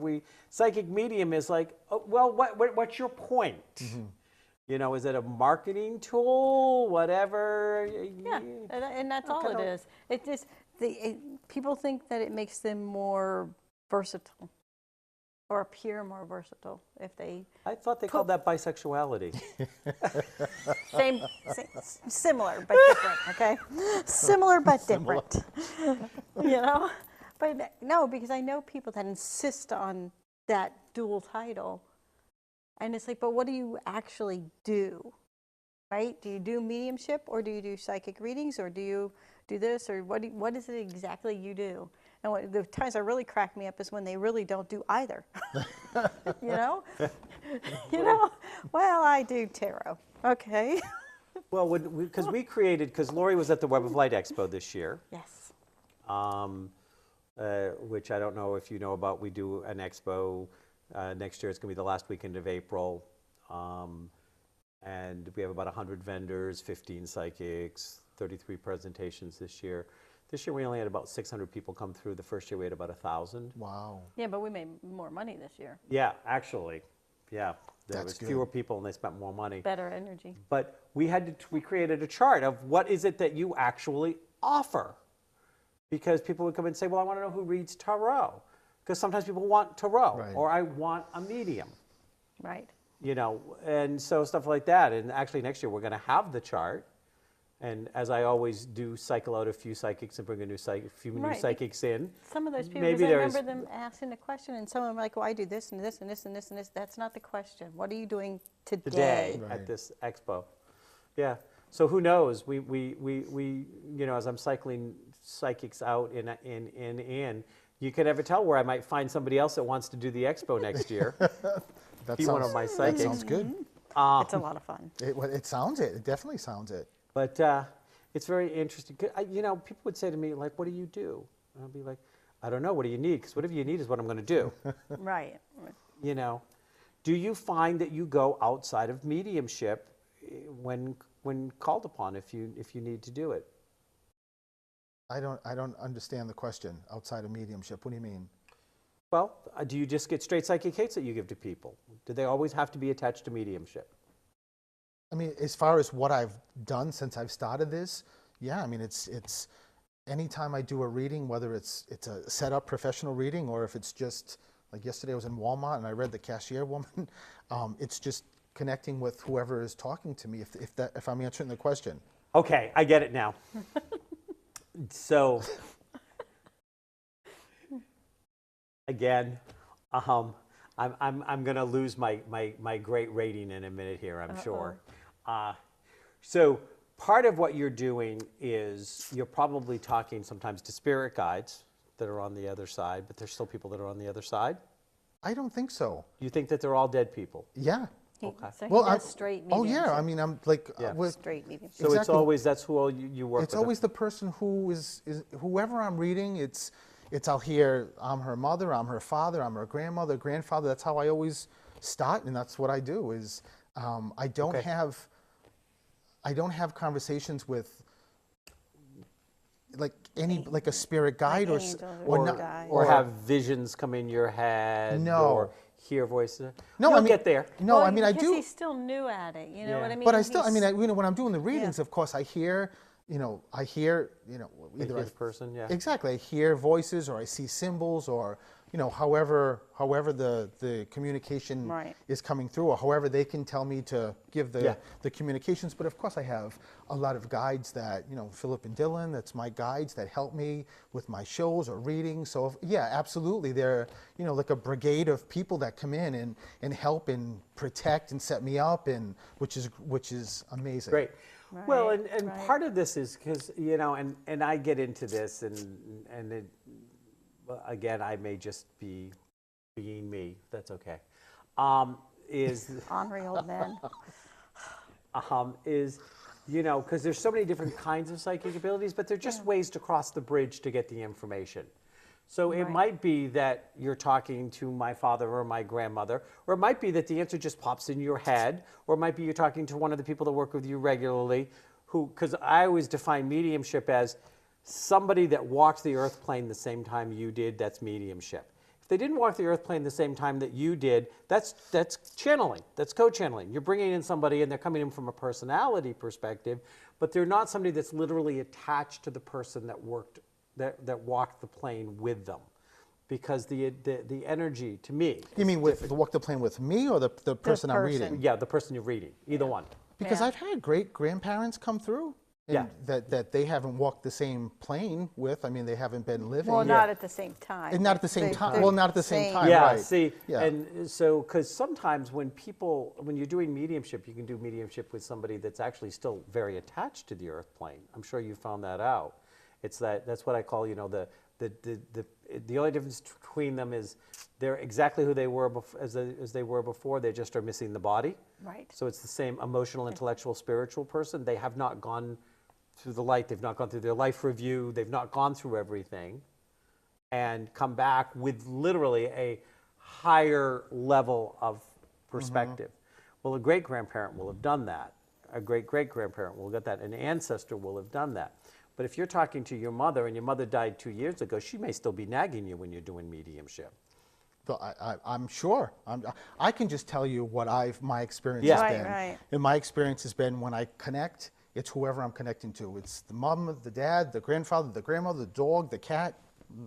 psychic medium is like, oh, well, what's your point? You know, is it a marketing tool, whatever? Yeah, and that's all it Okay. is. It just, people think that it makes them more versatile or appear more versatile if they, I thought they called that bisexuality. similar but different, okay? Similar but different, you know? But no, because I know people that insist on that dual title. And it's like, but what do you actually do? Right? Do you do mediumship, or do you do psychic readings, or do you do this, or what is it exactly you do? And the times that really crack me up is when they really don't do either. You know? You know? Well, I do tarot. Okay. Well, because because Lori was at the Web of Light Expo this year, Yes. which I don't know if you know about. We do an expo next year. It's going to be the last weekend of April. And we have about 100 vendors, 15 psychics, 33 presentations this year. This year we only had about 600 people come through. The first year we had about 1,000. Wow. Yeah, but we made more money this year. Yeah, actually, yeah. There That's was good. fewer people and they spent more money. Better energy. But we created a chart of what is it that you actually offer. Because people would come and say, well, I want to know who reads tarot. Because sometimes people want tarot, Right. or I want a medium. Right. You know, and so stuff like that. And actually next year we're going to have the chart. And as I always do, cycle out a few psychics and bring a few new Right. psychics in. Some of those people, Maybe because I there's- remember them asking the question, and some of them like, well, I do this and this and this and this and this. That's not the question. What are you doing Today Right. at this expo. Yeah. So who knows? We you know, as I'm cycling psychics out in, you can never tell where I might find somebody else that wants to do the expo next year. That Be one of my That psychics. sounds good. It's a lot of fun. It sounds it. It definitely sounds it. But it's very interesting. You know, people would say to me, like, what do you do? And I'll be like, I don't know. What do you need? Because whatever you need is what I'm going to do. Right. You know, do you find that you go outside of mediumship when called upon if you need to do it? I don't understand the question. Outside of mediumship, what do you mean? Well, do you just get straight psychic hits that you give to people? Do they always have to be attached to mediumship? I mean, as far as what I've done since I've started this, yeah. I mean, it's anytime I do a reading, whether it's a set up professional reading or if it's just like yesterday I was in Walmart and I read the cashier woman. It's just connecting with whoever is talking to me. If I'm answering the question. Okay, I get it now. So, again, I'm going to lose my great rating in a minute here, I'm sure. So part of what you're doing is you're probably talking sometimes to spirit guides that are on the other side, but there's still people that are on the other side. I don't think so. You think that they're all dead people? Yeah. Okay. So Well, he does straight oh mediumship. yeah. I mean, I'm like Yeah. with Straight mediumship. So it's Exactly. always, that's who all you work with? it's always the person who is whoever I'm reading. It's I'll hear I'm her mother, I'm her father, I'm her grandmother, grandfather. That's how I always start, and that's what I do. Is I don't Okay. have conversations with like a spirit guide or angels or, or no- guides. Or have visions come in your head? No. Or hear voices? No, You'll I mean, get there. No, Well, I mean I because do. he's still new at it. You know Yeah. what I mean? But I still, I He's- mean, when I'm doing the readings, of course, I hear, either Hear the person, yeah. exactly, I hear voices or I see symbols or, however the communication Right. is coming through or however they can tell me to give Yeah. the communications. But of course, I have a lot of guides that, Philip and Dylan, that's my guides that help me with my shows or readings. So yeah, absolutely. They're, like a brigade of people that come in and help and protect and set me up, and which is amazing. Great. Well, Right, and right. part of this is because, and I get into this, and it, well, again, I may just be being me. That's okay. Is Ornery old man. because there's so many different kinds of psychic abilities, but they're just ways to cross the bridge to get the information. So it Right. might be that you're talking to my father or my grandmother, or it might be that the answer just pops in your head, or it might be you're talking to one of the people that work with you regularly, because I always define mediumship as somebody that walked the earth plane the same time you did. That's mediumship. if they didn't walk the earth plane the same time that you did, that's channeling, that's co-channeling. You're bringing in somebody and they're coming in from a personality perspective, but they're not somebody that's literally attached to the person that walked the plane with them. Because the energy, to me, You mean with walk the plane with me or the person I'm person. reading? yeah, the person you're reading, either one. Because Yeah. I've had great grandparents come through. And Yeah. that they haven't walked the same plane with. I mean, they haven't been living. Well, not at the same time. And not at the same They- time. they're Well, not at the same time. Yeah, right. see, Yeah. and so, because sometimes when you're doing mediumship, you can do mediumship with somebody that's actually still very attached to the earth plane. I'm sure you found that out. That's what I call, the only difference between them is they're exactly who they were as they were before, they just are missing the body. Right. So it's the same emotional, intellectual, spiritual person. They have not gone through the light, they've not gone through their life review, they've not gone through everything, and come back with literally a higher level of perspective. Well, a great-grandparent will have done that. A great-great-grandparent will get that. An ancestor will have done that. But if you're talking to your mother and your mother died 2 years ago, she may still be nagging you when you're doing mediumship. So I'm sure. I can just tell you what my experience Yeah. has Right, been. right. And my experience has been when I connect, it's whoever I'm connecting to. It's the mom, the dad, the grandfather, the grandmother, the dog, the cat.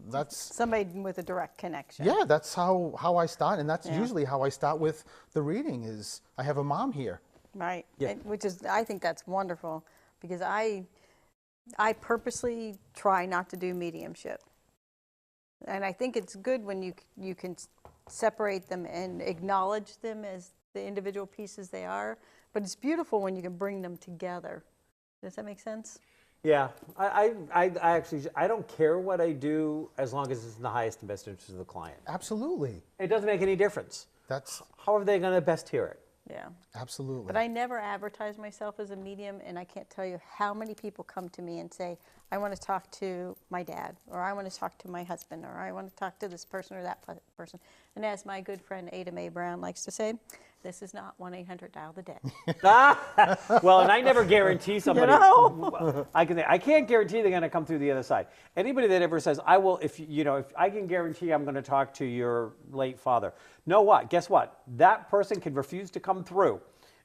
That's Somebody with a direct connection. yeah. That's how I start, and that's Yeah. usually how I start with the reading. Is I have a mom here. Right. Yeah. I think that's wonderful because I purposely try not to do mediumship. And I think it's good when you can separate them and acknowledge them as the individual pieces they are. But it's beautiful when you can bring them together. Does that make sense? Yeah, I actually, I don't care what I do as long as it's in the highest and best interest of the client. Absolutely. It doesn't make any difference. That's How are they going to best hear it? Yeah. absolutely. But I never advertise myself as a medium, and I can't tell you how many people come to me and say, I want to talk to my dad, or I want to talk to my husband, or I want to talk to this person or that person. And as my good friend Ada Mae Brown likes to say, this is not 1-800-DIAL-THE-DEAD. Well, and I never guarantee somebody. know? I can't guarantee they're going to come through the other side. Anybody that ever says, I will, if I can guarantee I'm going to talk to your late father. Know what? Guess what? That person can refuse to come through.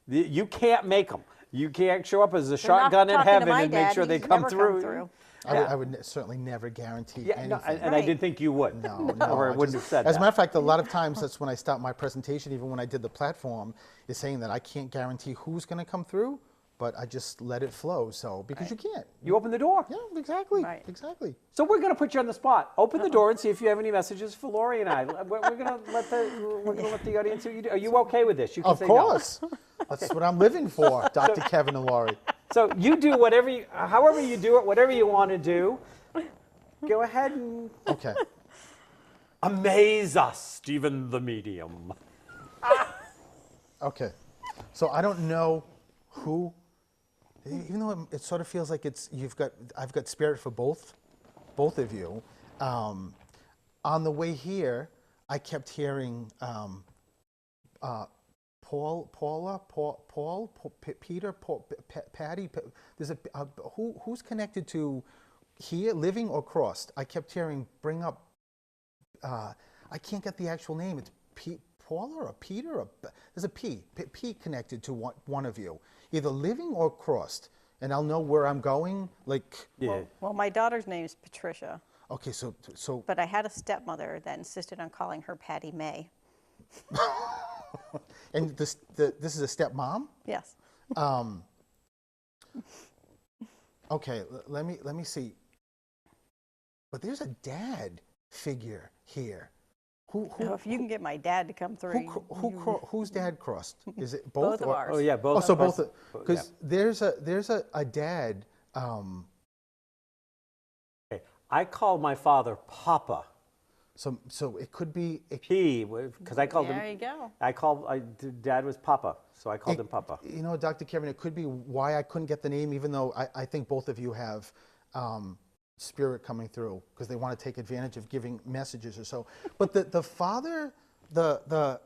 You can't make them. You can't show up as a They're not shotgun in talking to heaven my and make dad. sure they He's come never through. I would certainly never guarantee Yeah, anything. no, and I Right. didn't think you would. No, or I I wouldn't just- have said As a that. matter of fact, a lot of times that's when I start my presentation, even when I did the platform, is saying that I can't guarantee who's going to come through, but I just let it flow. So because you can't. You open the door. Yeah, exactly. Right. Exactly. So we're going to put you on the spot. Open the door and see if you have any messages for Lori and I. We're going to let the audience see what you do. Are you okay with this? You can Of say no. course. That's what I'm living for, Dr. Kevin and Laurie. So you do however you do it, whatever you want to do. Go ahead and Okay. amaze us, Stephen the Medium. Okay. So I don't know who, even though it sort of feels like I've got spirit for both of you. On the way here, I kept hearing Peter, Patty. There's who's connected to here, living or crossed. I kept hearing bring up. I can't get the actual name. It's Paula or Peter. Or, there's a P connected to one of you, either living or crossed, and I'll know where I'm going. Like, Yeah. Well, my daughter's name is Patricia, okay, so but I had a stepmother that insisted on calling her Patty Mae. and this is a stepmom. Yes. Okay, let me see. But there's a dad figure here. Who So if you can get my dad to come through. whose dad crossed? Is it Both both? of ours. Oh yeah, both. Oh, so of us. both because there's a dad. Okay. I called my father Papa. So it could be. Because I called There him. you go. Dad was Papa, so I called him Papa. You know, Dr. Kevin, it could be why I couldn't get the name, even though I think both of you have spirit coming through because they want to take advantage of giving messages or so. But the father, the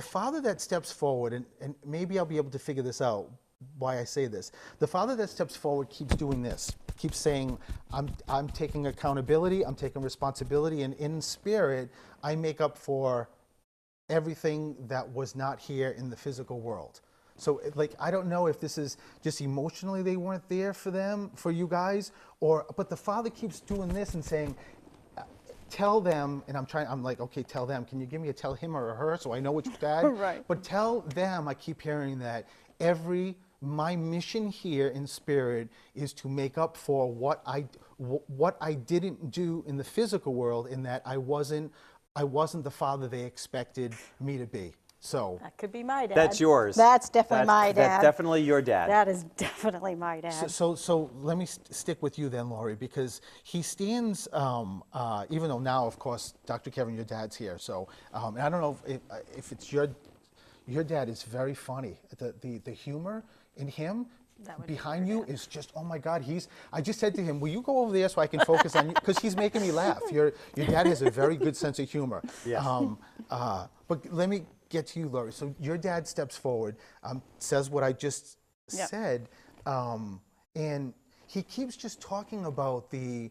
father that steps forward, and maybe I'll be able to figure this out, why I say this. The father that steps forward keeps doing this, keeps saying, I'm taking accountability, I'm taking responsibility, and in spirit, I make up for everything that was not here in the physical world. So, like, I don't know if this is just emotionally they weren't there for them, for you guys, but the father keeps doing this and saying, tell them, and I'm like, okay, tell them. Can you give me a tell him or her so I know which dad? Right. But tell them, I keep hearing that my mission here in spirit is to make up for what I didn't do in the physical world, in that I wasn't the father they expected me to be. So That could be my dad. That's yours. That's definitely my dad. That's definitely your dad. That is definitely my dad. So let me stick with you then, Laurie, because he stands, even though now, of course, Dr. Kevin, your dad's here. So, and I don't know if it's your dad is very funny. The humor in him That would be behind your you dad. is just, oh my God, I just said to him, will you go over there so I can focus on you? Because he's making me laugh. Your dad has a very good sense of humor. Yes. But let me get to you, Laurie. So your dad steps forward, says what I just Yep. said, and he keeps just talking about the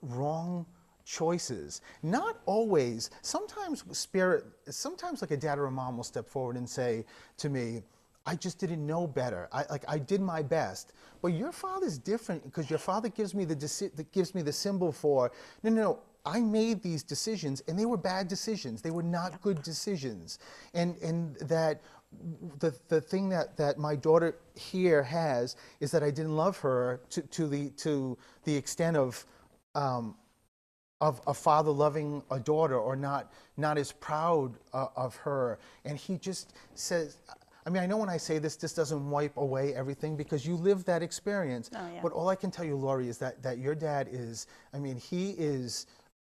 wrong choices. Not always. Sometimes like a dad or a mom will step forward and say to me, I just didn't know better. I did my best. But your father's different, because your father gives me the symbol for, no, I made these decisions, and they were bad decisions. They were not good decisions. And that the thing that my daughter here has is that I didn't love her to the extent of a father loving a daughter, or not as proud of her. And he just says, I mean, I know when I say this doesn't wipe away everything, because you lived that experience. Oh, yeah. But all I can tell you, Laurie, is that your dad is, I mean, he is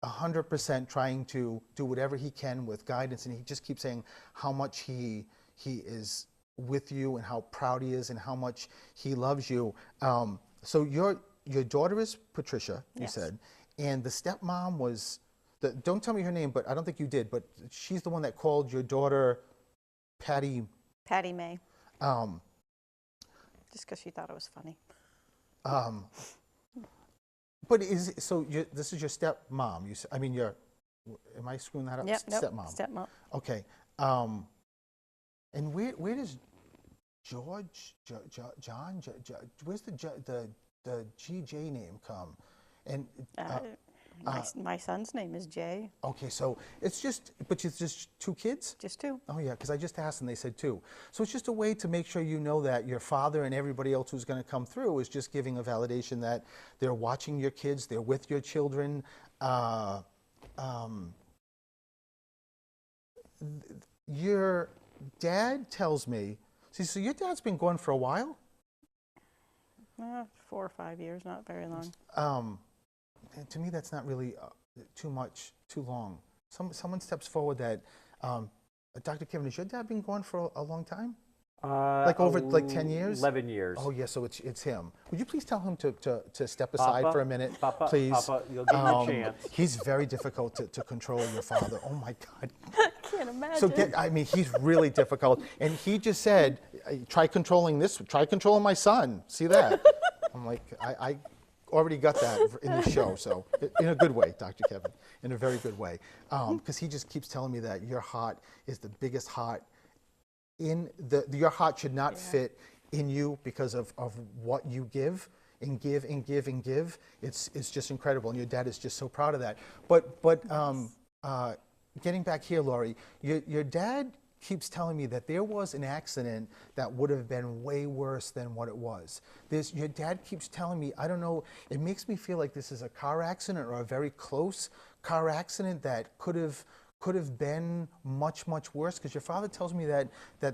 100% trying to do whatever he can with guidance, and he just keeps saying how much he is with you and how proud he is and how much he loves you. So your daughter is Patricia, you Yes. said, and the stepmom was, don't tell me her name, but I don't think you did, but she's the one that called your daughter Patty May. Just because she thought it was funny. But this is your stepmom? I mean, am I screwing that up? Yep, nope, Stepmom. stepmom. Okay. And where does John, where's the GJ name come? And My son's name is Jay. okay, so it's just two kids? Just two. Oh yeah, because I just asked and they said two. So it's just a way to make sure you know that your father and everybody else who's going to come through is just giving a validation that they're watching your kids, they're with your children. Your dad tells me, see, so your dad's been gone for a while? 4 or 5 years, not very long. To me, that's not really too long. Someone steps forward that, Dr. Kevin, has your dad been gone for a long time? Like over 10 years? 11 years. Oh, yeah, so it's him. Would you please tell him to step aside Papa, for a minute, Papa, please? Papa, you'll get your chance. He's very difficult to control, your father. Oh, my God. Can't imagine. So he's really difficult. And he just said, try controlling my son. See that? I'm like, I already got that in the show, so in a good way, Dr. Kevin, in a very good way. Because he just keeps telling me that your heart is the biggest heart your heart should not fit in you because of what you give and give and give and give. It's just incredible, and your dad is just so proud of that. But getting back here, Laurie, your dad keeps telling me that there was an accident that would have been way worse than what it was. Your dad keeps telling me, I don't know, it makes me feel like this is a car accident or a very close car accident that could have been much, much worse, because your father tells me that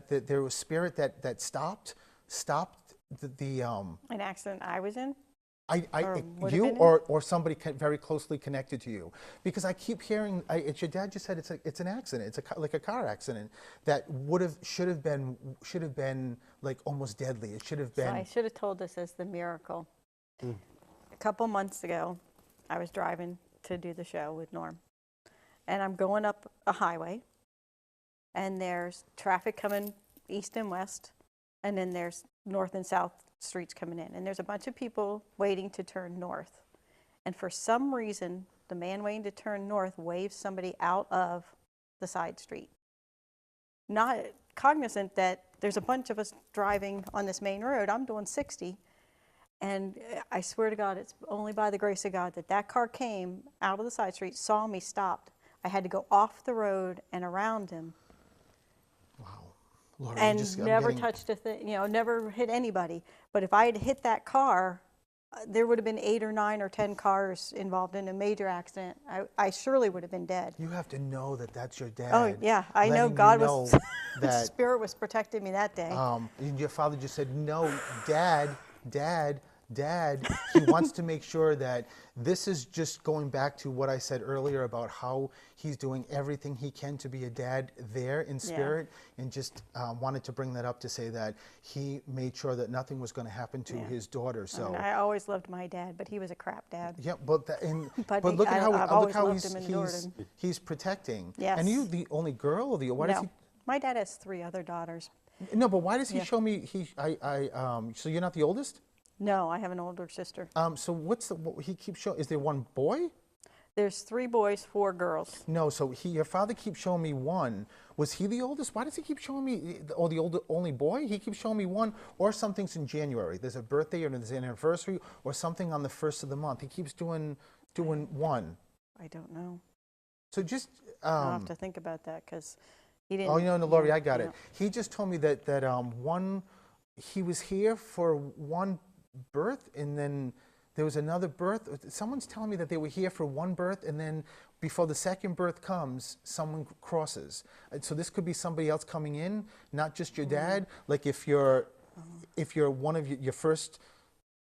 there was spirit that stopped the An accident I was in? you been in? or somebody very closely connected to you, because I keep hearing your dad just said it's an accident, like a car accident that should have been like almost deadly. It should have been. So I should have told this as the miracle. A couple months ago, I was driving to do the show with Norm, and I'm going up a highway, and there's traffic coming east and west, and then there's North and South streets coming in. And there's a bunch of people waiting to turn north. And for some reason, the man waiting to turn north waves somebody out of the side street. Not cognizant that there's a bunch of us driving on this main road. I'm doing 60. And I swear to God, it's only by the grace of God that that car came out of the side street, saw me, stopped. I had to go off the road and around him. Wow. Lori, And I'm never getting- touched a thing, never hit anybody. But if I had hit that car, there would have been 8 or 9 or 10 cars involved in a major accident. I surely would have been dead. You have to know that that's your dad. Oh, yeah, I know letting you God know was, that Spirit was protecting me that day. and your father just said, no, Dad, he wants to make sure that this is just going back to what I said earlier about how he's doing everything he can to be a dad there in spirit, and just wanted to bring that up to say that he made sure that nothing was going to happen to his daughter. So I mean, I always loved my dad, but he was a crap dad. yeah, but But but look at I've how always loved he's him and adored him. he's protecting. Yes. And you the only girl, or the why does No, my dad has 3 other daughters. he? No, but why does he Yeah. show me? So you're not the oldest? No, I have an older sister. So what he keeps showing? Is there one boy? There's 3 boys, 4 girls. No, so your father keeps showing me one. Was he the oldest? Why does he keep showing me, or the only boy? He keeps showing me one, or something's in January. There's a birthday, or there's an anniversary, or something on the 1st of the month. He keeps doing one. I don't know. So just, I'll have to think about that because he didn't. oh, no, Lori, I got yeah. it. He just told me that he was here for one birth, and then there was another birth. Someone's telling me that they were here for one birth, and then before the second birth comes, someone crosses. So this could be somebody else coming in, not just your dad. Like if you're one of your first.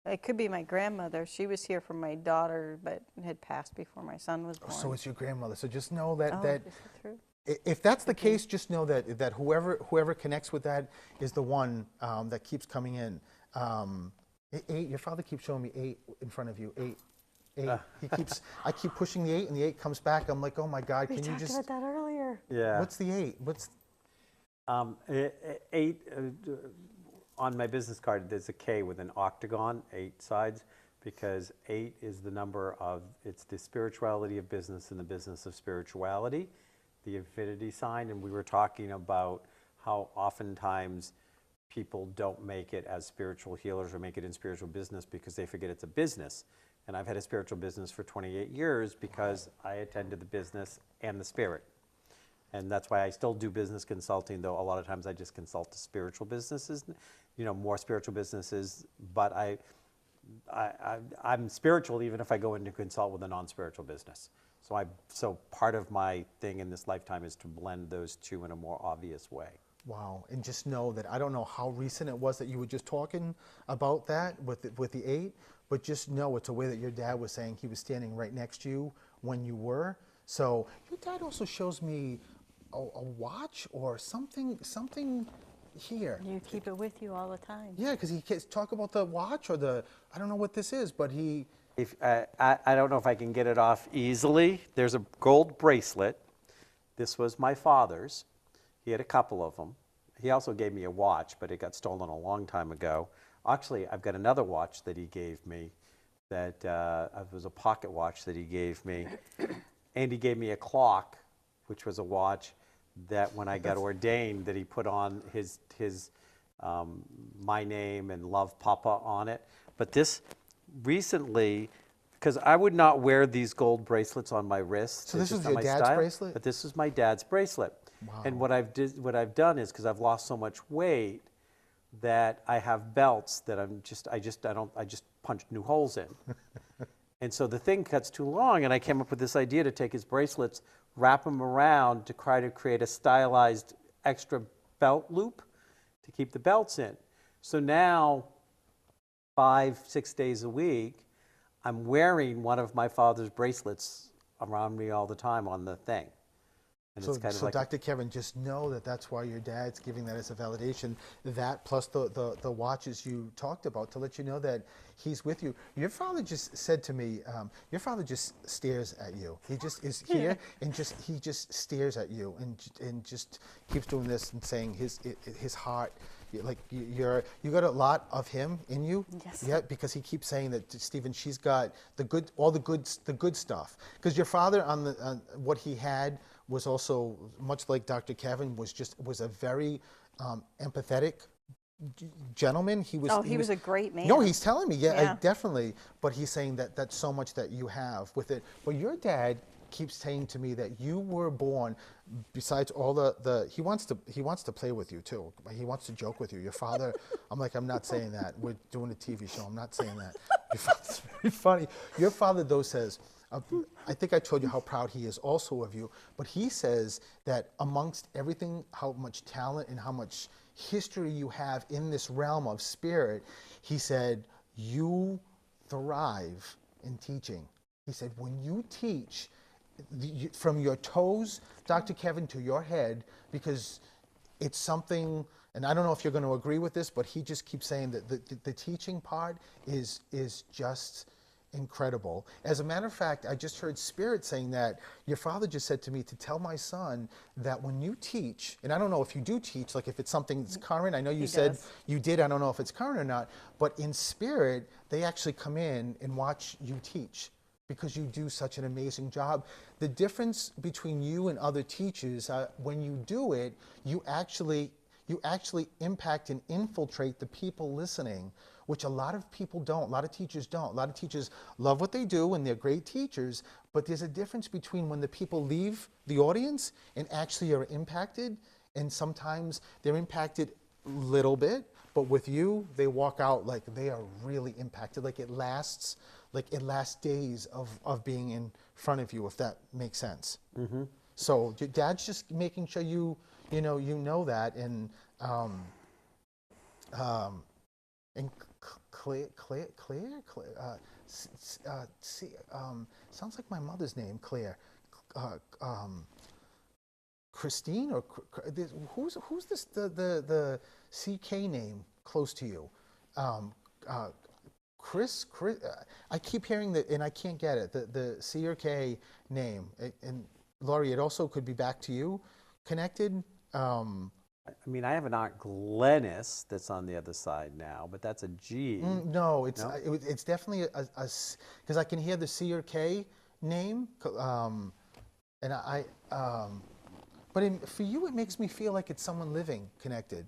It could be my grandmother. She was here for my daughter, but had passed before my son was born. So it's your grandmother. So just know that Oh, that. is that true? If that's the case, just know that whoever connects with that is the one that keeps coming in. 8. Your father keeps showing me 8 in front of you. 8. I keep pushing the 8, and the 8 comes back. I'm like, oh my God! We Can you talked just? about that earlier. Yeah. What's the 8? What's 8, on my business card, there's a K with an octagon, 8 sides, because 8 is the number of, it's the spirituality of business and the business of spirituality, the infinity sign. And we were talking about how oftentimes people don't make it as spiritual healers or make it in spiritual business because they forget it's a business. And I've had a spiritual business for 28 years because I attended the business and the spirit. And that's why I still do business consulting, though a lot of times I just consult to spiritual businesses, more spiritual businesses. But I'm spiritual even if I go in to consult with a non-spiritual business. So part of my thing in this lifetime is to blend those two in a more obvious way. wow? And just know that I don't know how recent it was that you were just talking about that with the 8, but just know it's a way that your dad was saying he was standing right next to you when you were. So your dad also shows me a watch or something here. You keep it with you all the time. Yeah, because he can't talk about the watch or I don't know what this is, but he. If, I don't know if I can get it off easily. There's a gold bracelet. This was my father's. He had a couple of them. He also gave me a watch, but it got stolen a long time ago. Actually, I've got another watch that he gave me that it was a pocket watch that he gave me. And he gave me a clock, which was a watch that when I got ordained that he put on his my name and Love Papa on it. But this recently, because I would not wear these gold bracelets on my wrist. So it's this just was not your my dad's style, bracelet? But this was my dad's bracelet. Wow. And what I've done is, because I've lost so much weight, that I have belts that I just punch new holes in. And so the thing cuts too long, and I came up with this idea to take his bracelets, wrap them around to try to create a stylized extra belt loop to keep the belts in. So now, 5-6 days a week, I'm wearing one of my father's bracelets around me all the time on the thing. And So, it's kind of so like Dr. Kevin, just know that that's why your dad's giving that as a validation. That plus the watches you talked about to let you know that he's with you. Your father just said to me, your father just stares at you. He just is here and he just stares at you and just keeps doing this and saying his heart You got a lot of him in you. Yes. Yeah, because he keeps saying that, Stephen, she's got all the good stuff. Because your father on what he had was also much like Dr. Kevin was a very empathetic gentleman. He was a great man. No, he's telling me, Yeah. definitely. But he's saying that that's so much that you have with it. But your dad keeps saying to me that you were born, besides all he wants to play with you too. He wants to joke with you. Your father, I'm like, I'm not saying that. We're doing a TV show. I'm not saying that. Your father's very funny. Your father, though, says, I think I told you how proud he is also of you, but he says that amongst everything, how much talent and how much history you have in this realm of spirit, he said, you thrive in teaching. He said, when you teach, from your toes, Dr. Kevin, to your head, because it's something, and I don't know if you're going to agree with this, but he just keeps saying that the teaching part is just incredible. As a matter of fact, I just heard Spirit saying that your father just said to me to tell my son that when you teach, and I don't know if you do teach, like if it's something that's current, I know you said does. you did, I don't know if it's current or not, but in Spirit, they actually come in and watch you teach because you do such an amazing job. The difference between you and other teachers, when you do it, you actually impact and infiltrate the people listening, which a lot of people don't. A lot of teachers don't. A lot of teachers love what they do and they're great teachers, but there's a difference between when the people leave the audience and actually are impacted, and sometimes they're impacted a little bit, but with you, they walk out like they are really impacted, like it lasts days of being in front of you, if that makes sense. Mm-hmm. So your dad's just making sure you know that, and sounds like my mother's name, Claire. Christine or who's this the CK name close to you? Chris, I keep hearing that, and I can't get it. The C or K name, and Laurie, it also could be back to you, connected. I mean, I have an Aunt Glennis that's on the other side now, but that's a G. No, it's definitely a because I can hear the C or K name, and but for you, it makes me feel like it's someone living connected,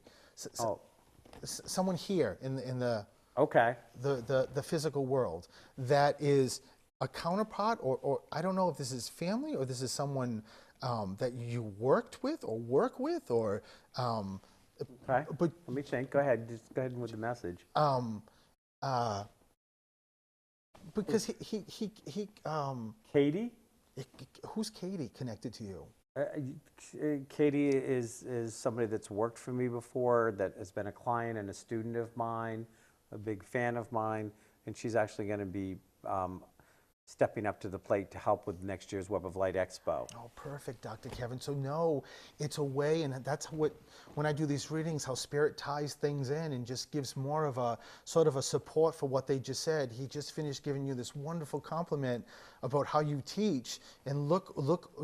someone here in the Okay. the physical world that is a counterpart, or I don't know if this is family or this is someone that you worked with or work with, or Okay. but Let me think. Go ahead. Just go ahead with the message. because Katie? who's Katie connected to you? Katie is somebody that's worked for me before, that has been a client and a student of mine, a big fan of mine, and she's actually going to be stepping up to the plate to help with next year's Web of Light Expo. Oh, perfect, Dr. Kevin. So no, it's a way, and that's what, when I do these readings, how Spirit ties things in and just gives more of a sort of a support for what they just said. He just finished giving you this wonderful compliment about how you teach, and look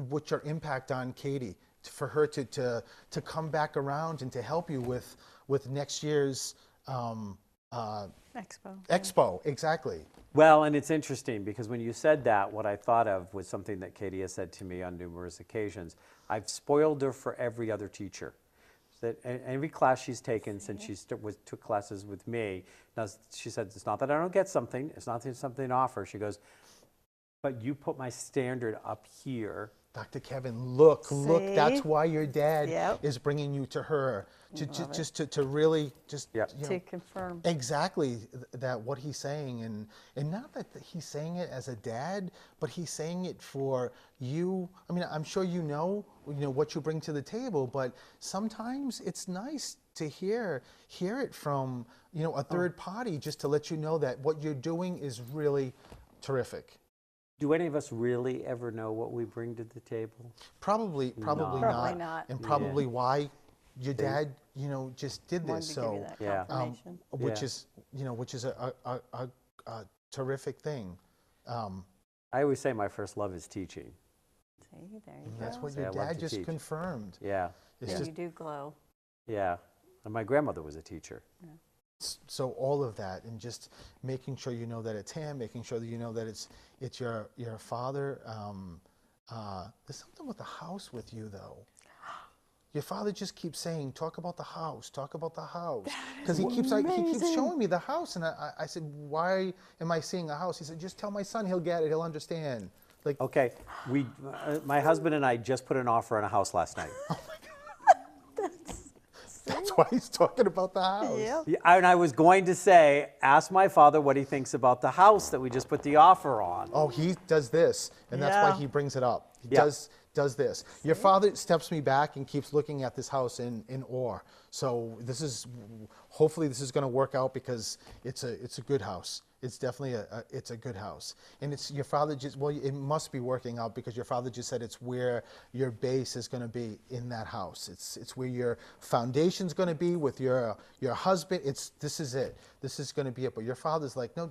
what your impact on Katie, for her to come back around and to help you with next year's Expo, exactly. Well, and it's interesting because when you said that, what I thought of was something that Katie has said to me on numerous occasions. I've spoiled her for every other teacher. That every class she's taken since she took classes with me, now she said, it's not that I don't get something, it's not that there's something to offer. She goes, but you put my standard up here. Dr. Kevin, look, See? that's why your dad Yep. is bringing you to her, to really just, Yep. To confirm. exactly that what he's saying, and not that he's saying it as a dad, but he's saying it for you. I mean, I'm sure you know what you bring to the table, but sometimes it's nice to hear it from a third party, just to let you know that what you're doing is really terrific. Do any of us really ever know what we bring to the table? Probably Probably not, not. and probably why your dad, just did Wanted this. to give you So, that Yeah. confirmation. which is a terrific thing. I always say my first love is teaching. See, there you That's go. what Say your I love dad to just teach. confirmed. Yeah, It's Yeah, just you do glow. yeah. And my grandmother was a teacher. So all of that, and just making sure you know that it's him, making sure that you know that it's your father. There's something with the house with you, though. Your father just keeps saying, "Talk about the house, talk about the house," because he keeps showing me the house, and I said, "Why am I seeing a house?" He said, "Just tell my son, he'll get it, he'll understand." Like, Okay, my husband and I just put an offer on a house last night. that's why he's talking about the house. Yep. Yeah, and I was going to say, ask my father what he thinks about the house that we just put the offer on. Oh, he does this, and that's why Yeah. he brings it up. He Yeah. does this. Your father steps me back and keeps looking at this house in awe. So hopefully this is going to work out, because it's a good house. It's definitely it's a good house. And it's your father it must be working out, because your father just said it's where your base is going to be in that house. It's where your foundation's going to be with your husband. This is it. This is going to be it. But your father's like, no,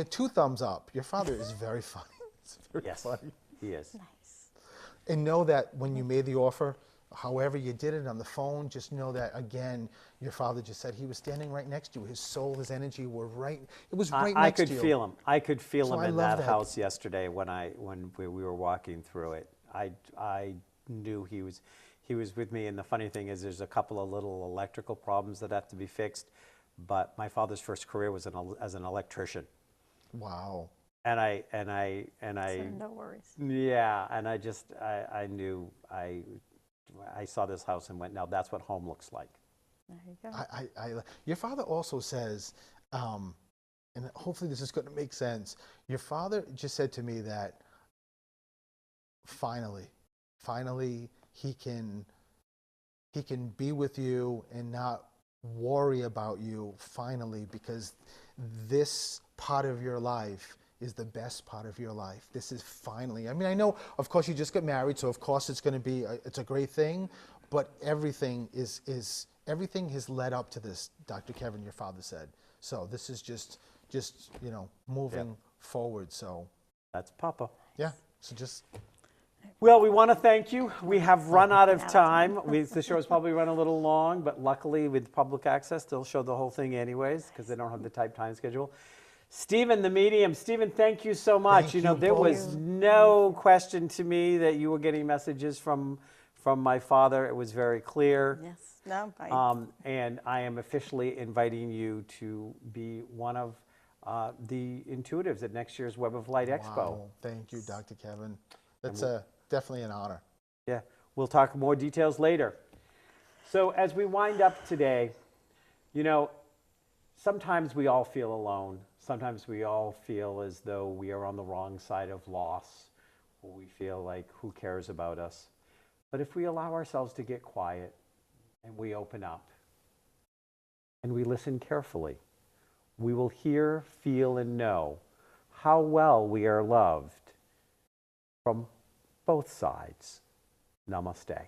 two thumbs up. Your father is very funny. It's very Yes, funny. he is. And know that when you made the offer, however you did it on the phone, just know that, again, your father just said he was standing right next to you. His soul, his energy were right. It was right I next to could you. feel him. I could feel So him I in love that that. house yesterday when we were walking through it. I knew he was with me. And the funny thing is, there's a couple of little electrical problems that have to be fixed. But my father's first career was as an electrician. Wow. And I So no worries. yeah, and I knew I saw this house and went, now that's what home looks like. There you go. Your father also says, and hopefully this is going to make sense. Your father just said to me that finally he can be with you and not worry about you, finally, because this part of your life is the best part of your life. This is finally, I mean, I know, of course, you just got married, so of course it's going to be, it's a great thing, but everything everything has led up to this, Dr. Kevin, your father said. So this is just moving forward. So That's Papa. yeah, so just Well, we want to thank you. We have run out of time. The show's probably run a little long, but luckily with public access, they'll show the whole thing anyways, because they don't have the tight time schedule. Stephen, the medium. Stephen, thank you so much. Thank you There was both. no question to me that you were getting messages from my father. It was very clear. Yes. No. And I am officially inviting you to be one of the intuitives at next year's Web of Light Expo. wow, thank you, Dr. Kevin. That's definitely an honor. Yeah, we'll talk more details later. So as we wind up today, sometimes we all feel alone. Sometimes we all feel as though we are on the wrong side of loss, or we feel like, who cares about us? But if we allow ourselves to get quiet and we open up and we listen carefully, we will hear, feel, and know how well we are loved from both sides. Namaste.